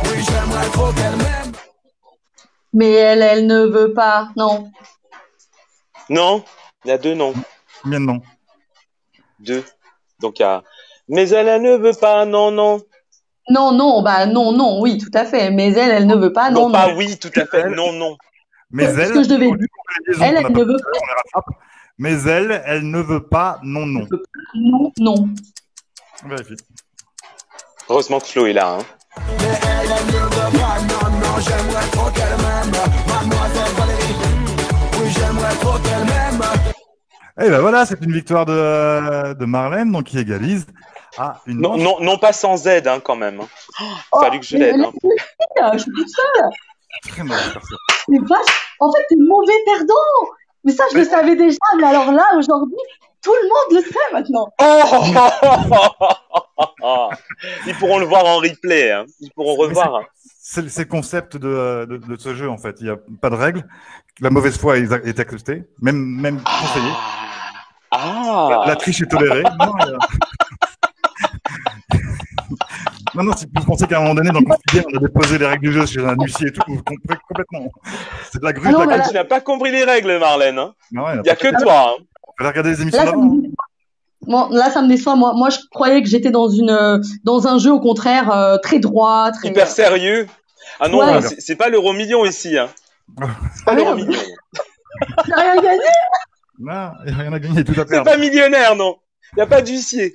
Oui, j'aimerais trop qu'elle m'aime. Mais elle ne veut pas, non. Non, il y a 2 noms. Combien de noms? 2. Donc il y a. Mais elle ne veut pas, non. Non, bah non, oui, tout à fait. Mais elle ne veut pas, non. Non, pas oui, tout à fait, non. Mais elle, ce que je devais dire. Elle ne veut pas. Mais elle ne veut pas, non. Non. Vérifie. Heureusement que Flo est là. Hein. Mais elle ne veut pas, non, j'aimerais trop qu'elle m'aime, mademoiselle Valérie. Oui, j'aimerais trop qu'elle m'aime. Et ben voilà, c'est une victoire de Marlène, donc qui égalise à une manche. Non, pas sans Z hein, quand même. Fallu que je l'aide. Hein. Je suis toute seule. Très mauvaise personne. Mais vache, en fait, t'es mauvais perdant. Mais ça, je le savais déjà. Mais alors là, aujourd'hui, Tout le monde le sait maintenant. Ils pourront le voir en replay. Hein. Ils pourront revoir. C'est le concept de ce jeu, en fait. Il n'y a pas de règles. La mauvaise foi est acceptée, même conseillée. La triche est tolérée. Non, si vous pensez qu'à un moment donné, dans le quotidien, on a déposé les règles du jeu chez un huissier et tout, vous comprenez complètement. C'est de la grue. Tu n'as pas compris les règles, Marlène. Hein. Il n'y a que toi. toi. Hein. On va regarder les émissions d'avant. Bon, là, ça me déçoit. Moi, je croyais que j'étais dans un jeu, au contraire, très droit, très... Hyper sérieux. Ah non, ouais. C'est pas l'euro million ici. Hein. Pas l'euro million. Tu n'as rien gagné. Non, il n'y a rien à gagner, tout à fait. C'est pas millionnaire, non. Il n'y a pas d'huissier.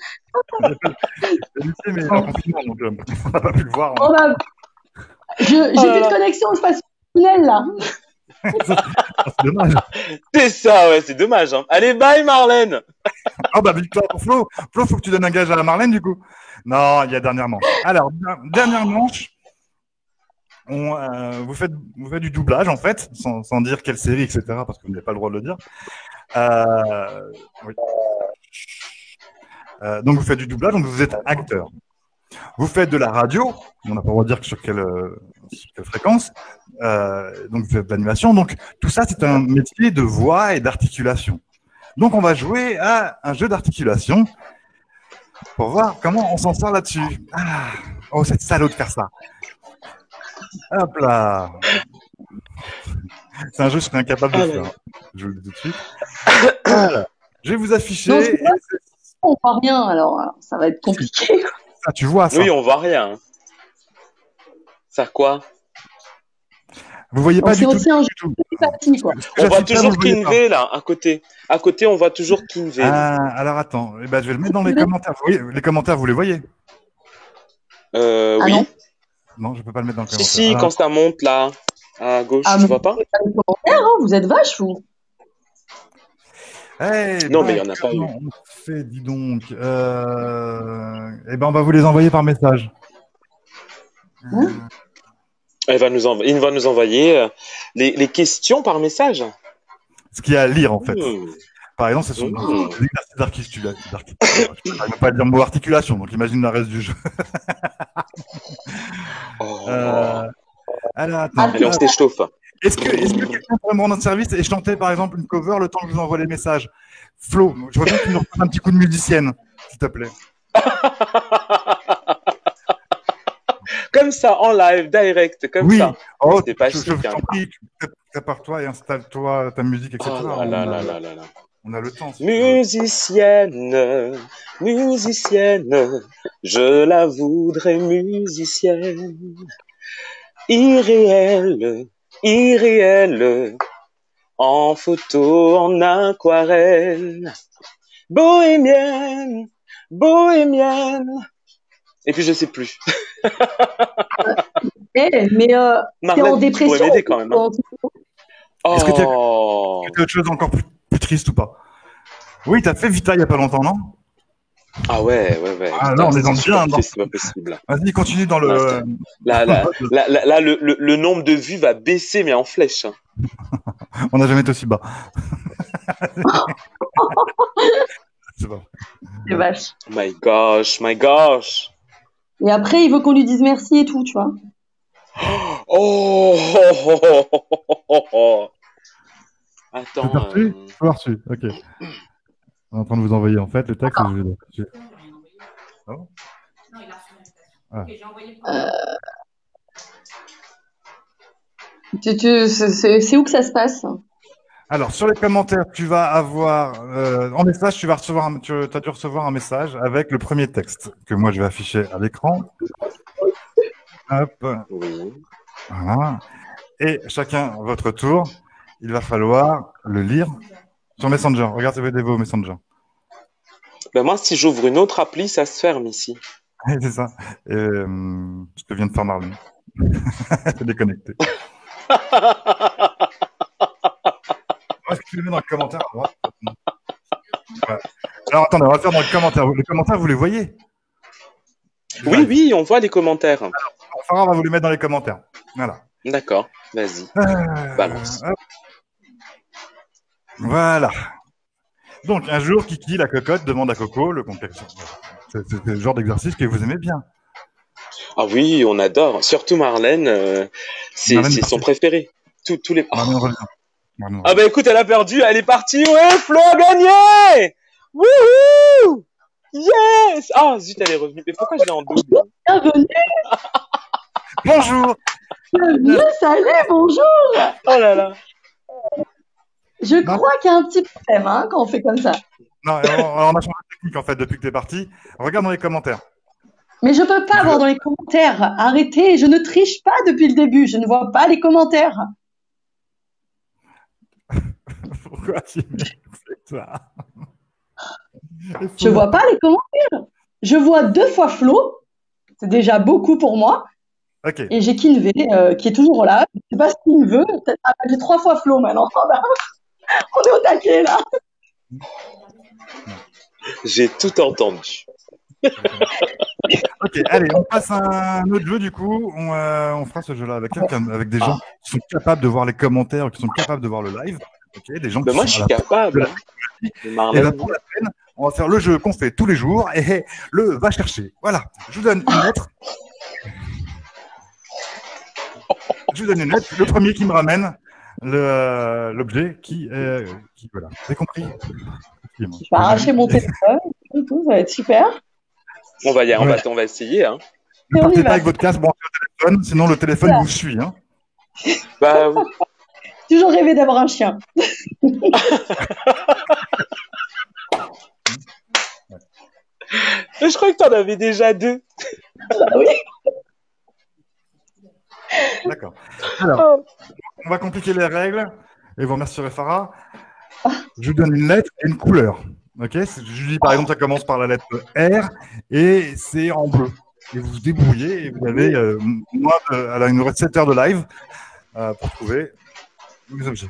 Mais en confinement, donc on n'a pas pu le voir. Hein. J'ai plus de connexion au space tunnel, là. C'est dommage. C'est ça, ouais, c'est dommage. Hein. Allez, bye, Marlène. Victoire pour Flo. Flo, faut que tu donnes un gage à Marlène, du coup. Non, il y a dernière manche. Alors, dernière manche. Vous faites du doublage, en fait, sans dire quelle série, etc., parce que vous n'avez pas le droit de le dire. Oui. Donc, vous faites du doublage, donc vous êtes acteur. Vous faites de la radio, on n'a pas le droit de dire sur quelle fréquence, donc vous faites de l'animation. Donc, tout ça, c'est un métier de voix et d'articulation. Donc, on va jouer à un jeu d'articulation pour voir comment on s'en sort là-dessus. Oh, c'est salaud de faire ça. Hop là. C'est un jeu que je serais incapable de faire. Je vous le dis tout de suite. Voilà. Je vais vous afficher. Non, on voit rien, alors ça va être compliqué. Ah, tu vois ça? Oui, on voit rien. Ça quoi? Vous voyez pas du tout. C'est un jeu petit, quoi. On voit toujours Kinvey là, à côté. À côté, on voit toujours Kinvey. Alors attends, je vais le mettre dans les commentaires. Oui, les commentaires, vous les voyez? Oui. Non, je peux pas le mettre dans le commentaire. Si, quand ça monte là, à gauche, tu vois pas? Les commentaires, hein, vous êtes vaches, vous. Non, mais il y en a pas eu. On fait, dis donc. On va vous les envoyer par message. Il va nous envoyer les questions par message. Ce qu'il y a à lire, en fait. Par exemple, c'est sur l'exercice d'articulation. Je ne vais pas dire le mot articulation, donc imagine le reste du jeu. Alors, attends. Allez, on s'échauffe. Est-ce que quelqu'un pourrait me rendre service et chanter, par exemple, une cover le temps que je vous envoie les messages? Flo, je vois bien que tu nous refais un petit coup de musicienne, s'il te plaît. Comme ça, en live, direct, comme ça. Oh, c'était pas je t'en prie, prépare-toi et installe-toi ta musique, etc. On a le temps. Musicienne, je la voudrais musicienne. Irréelle, en photo, en aquarelle. Bohémienne. Et puis je sais plus. Mais t'es en dépression. Tu pourrais m'aider quand même. Hein. Est-ce que tu as autre chose encore plus triste ou pas? Oui, t'as fait Vita il y a pas longtemps, non? Ah ouais. Ah non, on est dans le bien. C'est pas possible. Vas-y, continue dans le. Là, le nombre de vues va baisser, mais en flèche. Hein. On n'a jamais été aussi bas. C'est bon. C'est vache. My gosh. Et après, il veut qu'on lui dise merci et tout, tu vois. Attends. Tu l'as reçu. Ok. On est en train de vous envoyer en fait le texte. Ah bon? Non, il a reçu l'invitation. Okay, j'ai envoyé c'est où que ça se passe? Alors, sur les commentaires, tu vas avoir en message, tu as dû recevoir un message avec le premier texte que moi je vais afficher à l'écran. Hop. Voilà. Et chacun à votre tour, il va falloir le lire sur Messenger. Regardez vos Messenger. Ben moi, si j'ouvre une autre appli, ça se ferme ici. C'est ça. Ce que vient de faire Marlène. C'est déconnecté. Est-ce que tu le mets dans le commentaire? Ouais. Alors attendez, on va le faire dans le commentaire. Les commentaires, vous les voyez? Oui, on voit les commentaires. Alors, on va vous les mettre dans les commentaires. Voilà. D'accord, vas-y. Balance. Voilà. Donc, un jour, Kiki, la cocotte, demande à Coco le contexte. C'est le genre d'exercice que vous aimez bien. Ah oui, on adore. Surtout Marlène, c'est son préféré. Tous les. Marlène revient. Ah bah écoute, elle a perdu, elle est partie. Ouais, Flo a gagné. Wouhou! Yes! Ah zut, elle est revenue. Mais pourquoi je l'ai en double? Bienvenue. Bonjour. Bienvenue, salut, bonjour. Oh là là. Je crois qu'il y a un petit problème hein, quand on fait comme ça. Non, on a changé de technique en fait depuis que tu es parti. Regarde dans les commentaires. Mais je peux pas voir dans les commentaires. Arrêtez, je ne triche pas depuis le début. Je ne vois pas les commentaires. Pourquoi tu fais ça? Je vois pas les commentaires. Je vois 2 fois Flo. C'est déjà beaucoup pour moi. Ok. Et j'ai Kinvé qui est toujours là. Je sais pas ce qu'il veut. J'ai 3 fois Flo maintenant. On est au taquet là. J'ai tout entendu. Ok, allez, on passe à un autre jeu du coup. On fera ce jeu-là avec quelqu'un, avec des gens qui sont capables de voir les commentaires, qui sont capables de voir le live. Ok, des gens qui moi, sont je suis capable. Et là, pour la peine, on va faire le jeu qu'on fait tous les jours et le va chercher. Voilà, je vous donne une lettre. Je vous donne une lettre. Le premier qui me ramène l'objet qui voilà. Vous avez compris? Je vais arracher mon téléphone. Tout, ça va être super. On va essayer. Hein. Ne partez pas avec votre casque branché au téléphone, sinon le téléphone vous suit. Hein. Bah oui. Toujours rêvé d'avoir un chien. Je crois que tu en avais déjà 2. Oui. D'accord. Alors, on va compliquer les règles et vous remercierez Farah. Je vous donne une lettre et une couleur. Ok, je dis par exemple, ça commence par la lettre R et c'est en bleu. Et vous vous débrouillez et vous avez il nous reste 7 heures de live pour trouver les objets.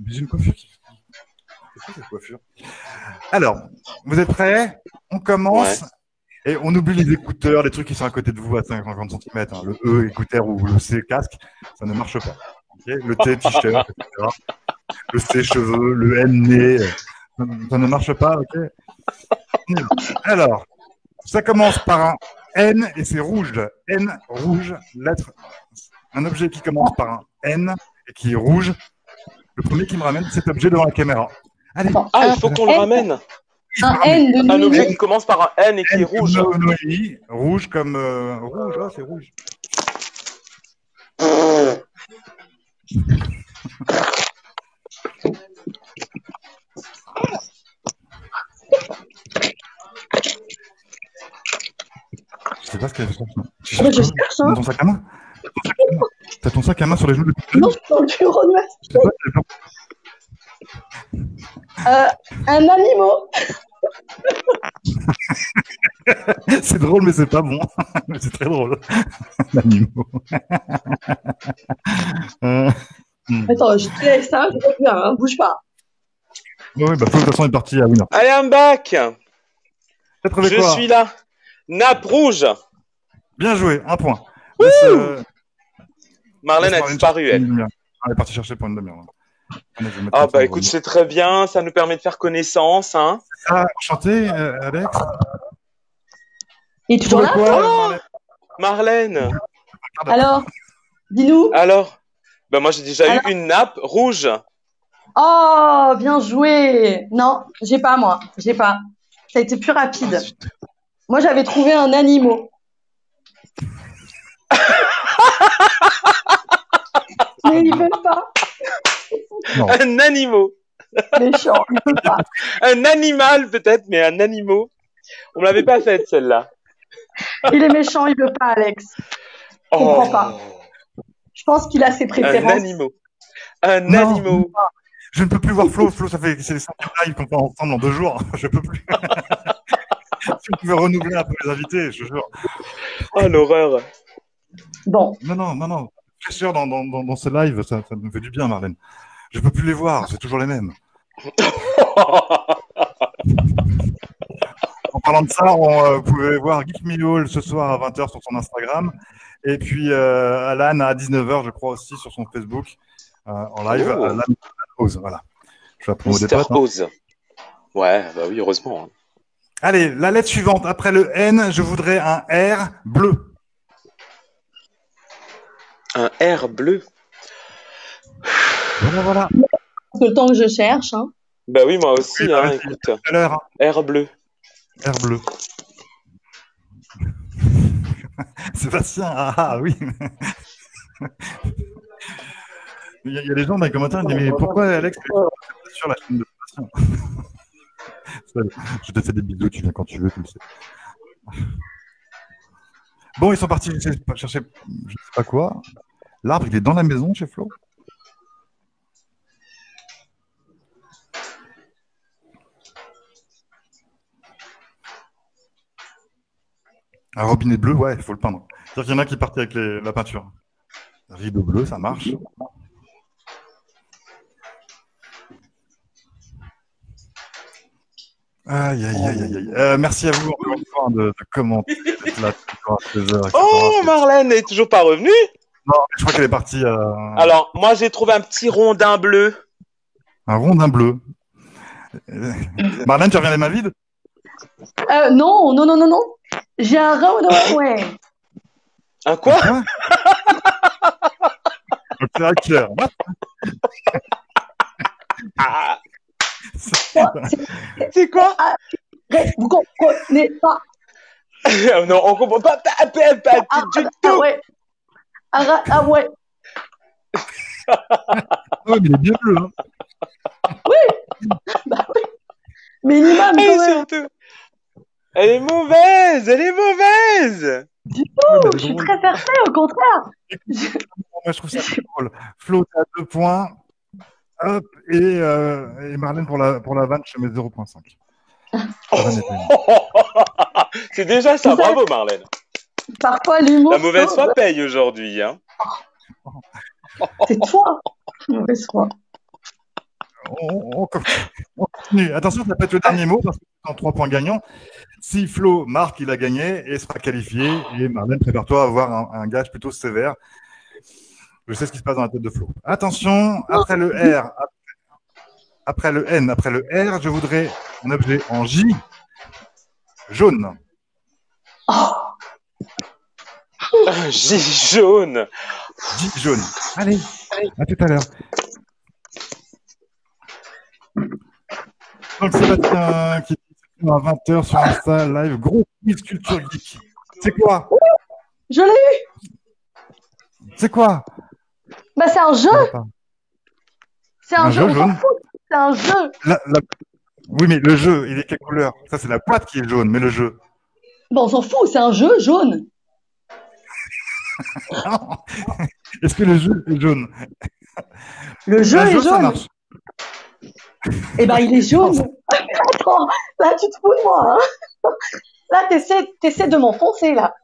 J'ai une coiffure. C'est quoi cette coiffure? Alors, vous êtes prêts? On commence. Ouais. Et on oublie les écouteurs, les trucs qui sont à côté de vous à 50 cm. Hein. Le E écouteur ou le C casque, ça ne marche pas. Okay, le T t-shirt, etc. Le C cheveux, le N nez, ça ne marche pas. Ok. Alors, ça commence par un N et c'est rouge. N rouge, lettre. Un objet qui commence par un N et qui est rouge. Le premier qui me ramène cet objet devant la caméra. Allez. Ah, il faut qu'on le ramène. Un N de un objet qui commence par un N et qui est rouge. Rouge comme rouge, ah, c'est rouge. Je sais pas ce qu'elle fait. Je cherche hein. Ton sac à main. T'as ton sac à main sur les genoux depuis Non, je suis dans le bureau de ma un animal. C'est drôle, mais c'est pas bon. C'est très drôle. L'animal. Attends, je te laisse ça, je reviens, hein, bouge pas. Oui, bah, de toute façon, il est parti à Winner. Allez, I'm back. Je suis là. Nappe rouge. Bien joué, un point. Marlène a disparu, elle. Elle est partie chercher pour une demi-heure. Ah bah écoute, c'est très bien, ça nous permet de faire connaissance, hein. Ah, enchanté, Alex. Il est toujours là, oh Marlène. Alors, dis-nous. Alors, bah moi j'ai déjà eu une nappe rouge. Oh, bien joué. Non, j'ai pas moi, j'ai pas. Ça a été plus rapide. Moi j'avais trouvé un animal. Mais ils veulent pas. Non. Un animal. Méchant, il veut pas. Un animal peut-être, mais un animal. On me l'avait pas faite celle-là. Il est méchant, il veut pas, Alex. Je comprends pas. Je pense qu'il a ses préférences. Un animal. Un animal. Je ne peux plus voir Flo. Flo, ça fait c'est les 5 lives qu'on fait ensemble en 2 jours. Je peux plus. Si vous pouvez renouveler un peu les invités, je te jure. Oh l'horreur. Bon. Non. Fraîcheur dans ce live, ça me fait du bien, Marlène. Je peux plus les voir, c'est toujours les mêmes. En parlant de ça, vous pouvez voir Geek Me All ce soir à 20h sur son Instagram. Et puis Alan à 19h, je crois aussi, sur son Facebook, en live. Alan Rose, voilà. Je fais la promo des Mister potes. Hein. Oz. Ouais, bah oui, heureusement. Hein. Allez, la lettre suivante. Après le N, je voudrais un R bleu. Un R bleu. Voilà. Le temps que je cherche. Hein. Bah oui, moi aussi, Oui, hein, oui, écoute. tout à l'heure, R bleu. hein. R bleu. Sébastien, oui. Il y a des gens dans les commentaires qui disent mais pourquoi Alex est sur la chaîne de Sébastien? Je te fais des bisous, tu viens quand tu veux, tu le sais. Bon, ils sont partis chercher je sais pas quoi. L'arbre, il est dans la maison chez Flo. Un robinet bleu, ouais, il faut le peindre. C'est-à-dire qu'il y en a qui partent avec la peinture. Rideau bleu, ça marche. Aïe, aïe, aïe, aïe, aïe. Merci à vous encore une fois de commenter. Là, Oh, Marlène n'est toujours pas revenue. Non, je crois qu'elle est partie. Alors, moi, j'ai trouvé un petit rondin bleu. Un rondin bleu. Marlène, tu reviens les mains vides? Non. J'ai un rondin, ouais. Un quoi? C'est un cœur. C'est quoi? Vous comprenez pas. Non, on comprend pas. Du tout. Ouais. Ouais. Oh, mais il est bien bleu. Hein. Oui. Bah oui. Minimum, quand même. Surtout. Elle est mauvaise. Du tout, je suis très fair-play, au contraire. Moi, je trouve ça drôle. Flo, t'as 2 points. Hop, et Marlène pour la vanne, je mets 0,5. C'est déjà ça, bravo Marlène. Parfois, l'humour. La mauvaise foi paye aujourd'hui. Hein. C'est toi, mauvaise foi. On continue. Attention, ça peut être le dernier mot, parce que c'est en 3 points gagnants. Si Flo marque, il a gagné et sera qualifié. Et Marlène, prépare-toi à avoir un gage plutôt sévère. Je sais ce qui se passe dans la tête de Flo. Attention, après le R, après le N, après le R, je voudrais un objet en J, jaune. Oh. J jaune. J jaune. Allez, à tout à l'heure. Donc Sébastien qui est à 20h sur Insta live, gros quiz culture geek. C'est quoi? Je l'ai eu. C'est quoi? Bah c'est un jeu. C'est un jeu, on s'en jaune. fout. C'est un jeu. Oui, mais le jeu, il est quelle couleur? Ça, c'est la boîte qui est jaune, mais le jeu. Bon, on s'en fout, c'est un jeu jaune. Est-ce que le jeu est jaune? Le jeu est ça jaune. marche. Eh ben, il est jaune. Attends, là, tu te fous de moi. Hein. Là, t'essaies de m'enfoncer, là.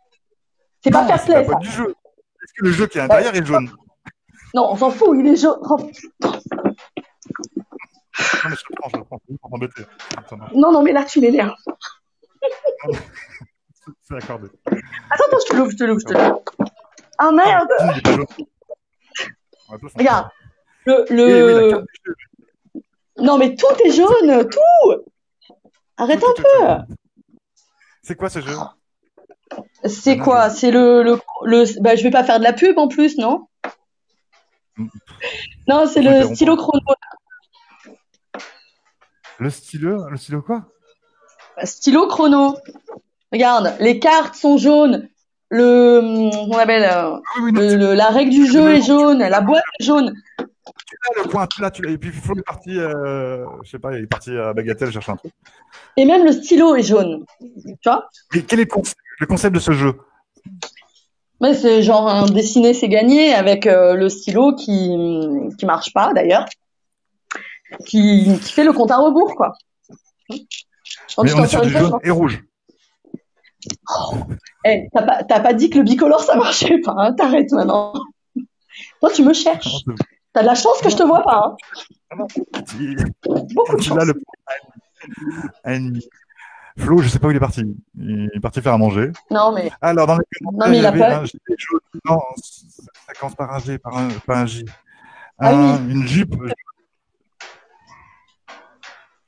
C'est pas fair play, ça. Du jeu. Est-ce que le jeu qui est à l'intérieur est jaune? Non, on s'en fout, il est jaune. Oh. Non, mais je le prends. Pour t'embêter. Non, mais là, tu m'énerves. C'est accordé. Attends, je te l'ouvre. Ah, merde. Regarde. Oui, non, mais tout est jaune, tout. Arrête un peu. C'est quoi ce jeu? C'est quoi? C'est bah, je vais pas faire de la pub en plus, non? Non, c'est le stylo chrono. Le stylo quoi? Stylo chrono. Regarde, les cartes sont jaunes. On appelle la règle du jeu est jaune. La boîte est jaune. Tu l'as le point, tu l'as. Et puis Flo est parti, je sais pas, il est parti à Bagatelle chercher un truc. Et même le stylo est jaune. Tu vois? Et quel est le concept de ce jeu? Ouais, c'est genre un dessiner c'est gagner avec le stylo qui marche pas d'ailleurs, qui fait le compte à rebours quoi. Mais on est sur du jaune et rouge. Oh. Hey, t'as pas dit que le bicolore ça marchait pas, hein? T'arrêtes maintenant. Toi tu me cherches. T'as de la chance que je te vois pas. Hein? Beaucoup de chance. Là, Flo, je sais pas où il est parti. Il est parti faire à manger. Non, mais. Alors, dans les commentaires, il y avait un gilet jaune. Non, ça commence par un G, pas un J. Oui. Une jupe.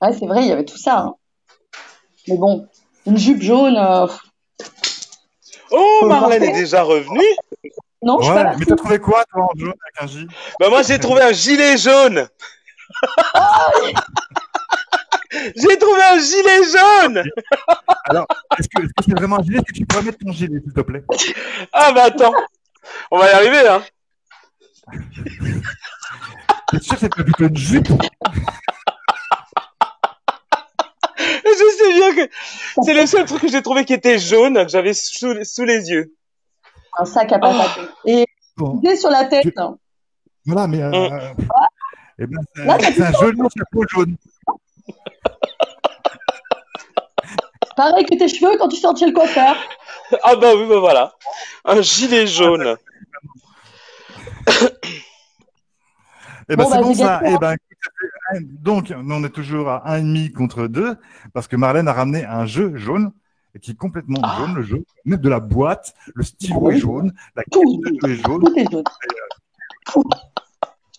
Ouais, c'est vrai, il y avait tout ça. Hein. Mais bon, une jupe jaune. Oh, Faut Marlène voir. est déjà revenue. Non, je suis pas Ouais, partie. mais t'as trouvé quoi, toi, en jaune avec un J? Bah moi j'ai trouvé un gilet jaune. J'ai trouvé un gilet jaune. Alors, est-ce que c'est vraiment un gilet? Est-ce que tu pourrais mettre ton gilet, s'il te plaît? Ah bah attends, on va y arriver hein. T'es sûr que c'est pas plutôt une jupe? Je sais bien que c'est le seul truc que j'ai trouvé qui était jaune, que j'avais sous les yeux. Un sac à patates. Et Bon, idée sur la tête. voilà, mais eh ben, Là, t'as c'est un tout joli chapeau jaune. Pareil que tes cheveux quand tu sors de chez le coiffeur. Ah bah oui, bah voilà. Un gilet jaune. Eh ben, Bon, c'est bah, bon j'ai ça. gagné. Eh ben, écoute, ça fait donc, on est toujours à 1,5 contre 2 parce que Marlène a ramené un jeu jaune et qui est complètement jaune, le jeu. Même de la boîte, le stylo est jaune, la carte de jeu est jaune. Tout est jaune.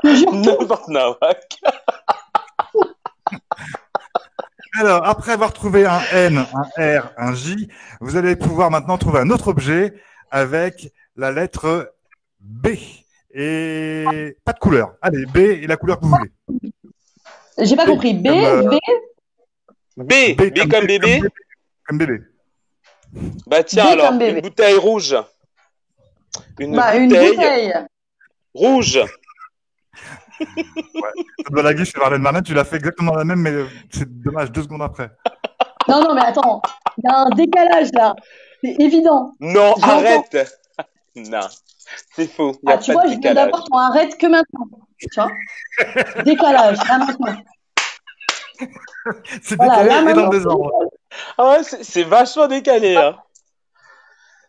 Je te jure, tout. N'importe nawak. Alors, après avoir trouvé un N, un R, un J, vous allez pouvoir maintenant trouver un autre objet avec la lettre B. Et pas de couleur. Allez, B et la couleur que vous voulez. J'ai pas compris. B, comme, B comme bébé. Comme bébé. Bah tiens B alors, comme bébé. une bouteille rouge. Une Une bouteille bouteille. rouge. Ça doit laguer chez Marlène. Tu l'as fait exactement la même, mais c'est dommage, 2 secondes après. Non, mais attends. Il y a un décalage là. C'est évident. Non, Je l'entends. arrête. Non, c'est faux. Il y a Ah, tu pas vois, de je viens décalage. d'avoir ton arrête que maintenant. Tu vois décalage, là maintenant. C'est Voilà, décalé là, et dans maintenant, le désordre. Ah ouais, c'est vachement décalé. Hein.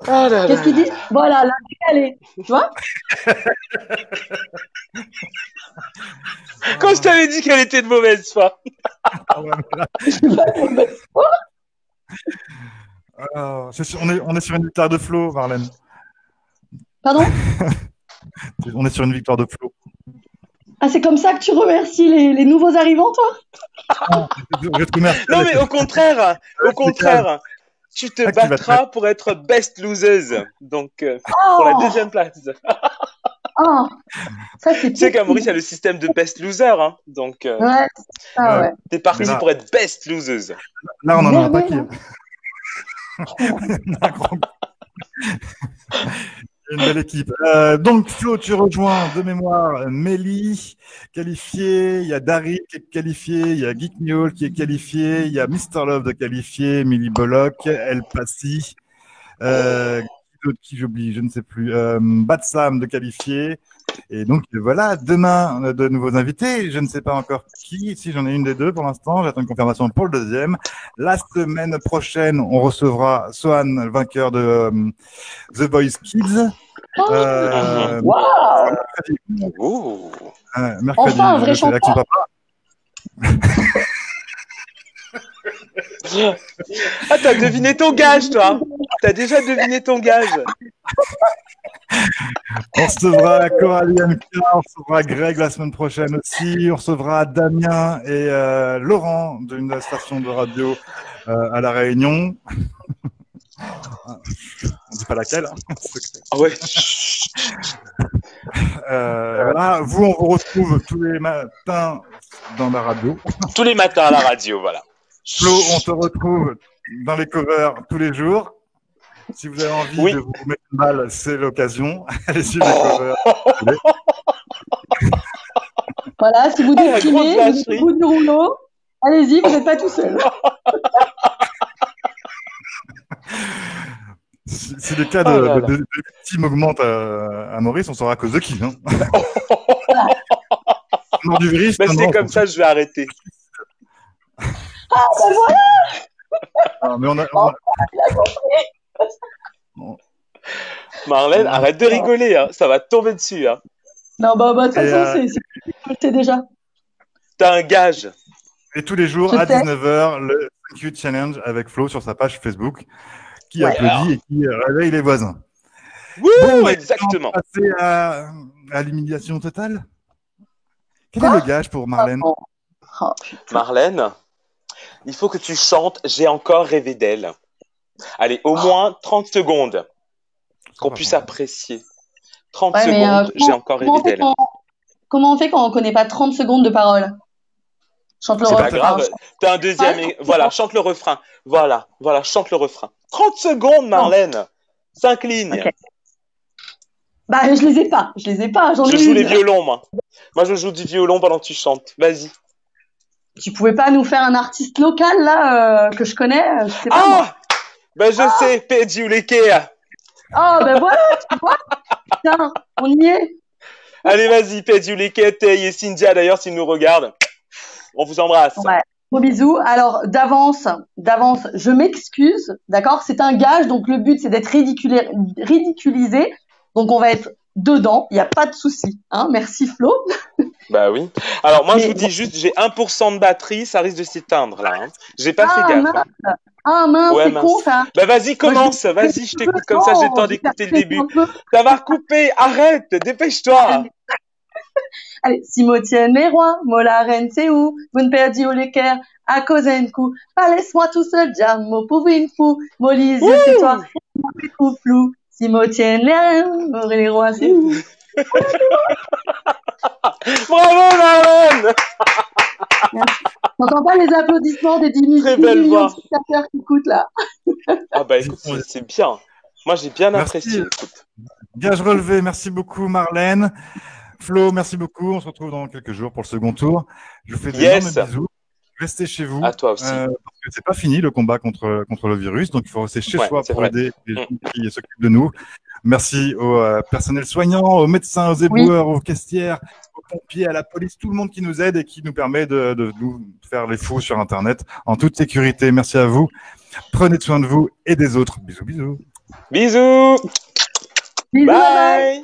Ah là Qu'est-ce là qu'il là dit là. Voilà, là, décalé. Tu vois Quand je t'avais dit qu'elle était de mauvaise foi. Ah ouais, mais là, Je suis pas mauvaise foi. on est sur une victoire de Flo, Marlène. Pardon On est sur une victoire de Flo. Ah, c'est comme ça que tu remercies les nouveaux arrivants, toi Je te remercie. Non mais au contraire, tu te Ah, qui va te battras pour être best loseuse. Donc pour la deuxième place. Ah, ça c'est Tu sais qu'à Maurice, il y a le système de best loser. Hein. Donc Ouais, ça, ouais. t'es parti Là- pour être best loseuse. Là, on en a un Merveilleux. paquet. Une belle équipe. Donc, Flo, tu rejoins de mémoire Mélie, qualifié. Il y a Daryl qui est qualifié. Il y a Geek Mule qui est qualifié. Il y a Mr. Love de qualifié. Millie Bollock, El Passi. Qui j'oublie, je ne sais plus. Bad Sam de qualifié. Et donc, voilà, demain, on a de nouveaux invités. Je ne sais pas encore qui. Si j'en ai une des deux pour l'instant, j'attends une confirmation pour le deuxième. La semaine prochaine, on recevra Sohan, le vainqueur de The Voice Kids. Waouh Ouh. Mercredi, Enfin, un vrai c'est Action chanteur. Papa. Ah, t'as deviné ton gage, toi. T'as déjà deviné ton gage. On recevra Coralie MK, on recevra Greg la semaine prochaine aussi, on recevra Damien et Laurent d'une station de radio à La Réunion. On dit pas laquelle. Hein. Ah ouais. Voilà, vous, on vous retrouve tous les matins dans la radio. Tous les matins à la radio, voilà. Flo, on te retrouve dans les covers tous les jours. Si vous avez envie de vous mettre une balle, c'est l'occasion. Allez suivre les covers. Voilà, si vous la grosse déprimez, vous êtes vacherie. au bout du rouleau, allez-y, vous n'êtes pas tout seul. Si les cas de victimes augmentent à Maurice, on saura à cause de qui. Hein. Non, du virus, Bah, non, c'est non, comme ça, je vais arrêter. Ah, ben voilà non, mais on a, il a compris. Marlène, arrête de rigoler, hein. Ça va te tomber dessus. Hein. Non, bah, de toute façon, c'est déjà. T'as un gage. Et tous les jours, à 19h, le Thank You Challenge avec Flo sur sa page Facebook, qui applaudit et qui réveille les voisins. Wouh, bon, exactement. On va passer à l'humiliation totale. Quel est le gage pour Marlène? Marlène, Il faut que tu chantes J'ai encore rêvé d'elle. Allez, au moins 30 secondes. Qu'on puisse apprécier. 30 Ouais, mais, secondes, J'ai encore rêvé d'elle. Comment on fait quand on connaît pas 30 secondes de paroles? Chante le C'est pas refrain. grave. T'as un deuxième. Voilà, chante le refrain. Voilà, chante le refrain. 30 secondes, Marlène. 5 lignes. Ok. Bah, je les ai pas. J'en ai Je joue une. les violons, moi. Moi, je joue du violon pendant que tu chantes. Vas-y. Tu pouvais pas nous faire un artiste local, là, que je connais? Je sais pas, moi. Ben, je sais, Pedji ou l'Ikea. Oh, ben voilà, tu vois. Tiens, on y est. Allez, vas-y, Pedji ou l'Ikea, Tay et Cynthia, d'ailleurs, s'ils nous regardent. On vous embrasse. Ouais. Gros bisous. Alors, d'avance, je m'excuse, d'accord? C'est un gage, donc le but, c'est d'être ridiculisé. Donc, on va être dedans, il n'y a pas de souci. Hein? Merci, Flo. Bah oui. Alors, moi, je vous dis juste, j'ai 1% de batterie, ça risque de s'éteindre, là. Hein. J'ai pas fait gaffe. Mince. Ah, mince, Ouais, c'est mince. con, ça. Bah, vas-y, commence. Vas-y, je t'écoute comme ça, j'ai le temps d'écouter le début. Ça va recouper. Arrête, dépêche-toi. Allez, si mo tienne les rois, mo la reine c'est où? Vous ne perdiez au l'équerre, à cause d'un coup. Pas laisse-moi tout seul, jam, mo pauvre une fou. Mo lise, c'est toi, mo coup flou. Si mo tienne les reines, mo les rois c'est où? Bravo, Marlène. T'entends pas les applaudissements des 10 Très belle millions voix. de spectateurs qui écoutent, là? Ah bah écoute, c'est bien. Moi, j'ai bien Merci. apprécié. Écoute. Gage relevé, merci beaucoup Marlène. Flo, merci beaucoup. On se retrouve dans quelques jours pour le second tour. Je vous fais d'énormes bisous. Restez chez vous. À toi aussi. Parce que c'est pas fini le combat contre le virus, donc il faut rester chez soi pour aider les gens qui s'occupent de nous. Merci au personnel soignant, aux médecins, aux éboueurs, aux caissières, aux pompiers, à la police, tout le monde qui nous aide et qui nous permet de nous faire les fous sur Internet en toute sécurité. Merci à vous. Prenez soin de vous et des autres. Bisous, bisous. Bisous. Bisous. Bye.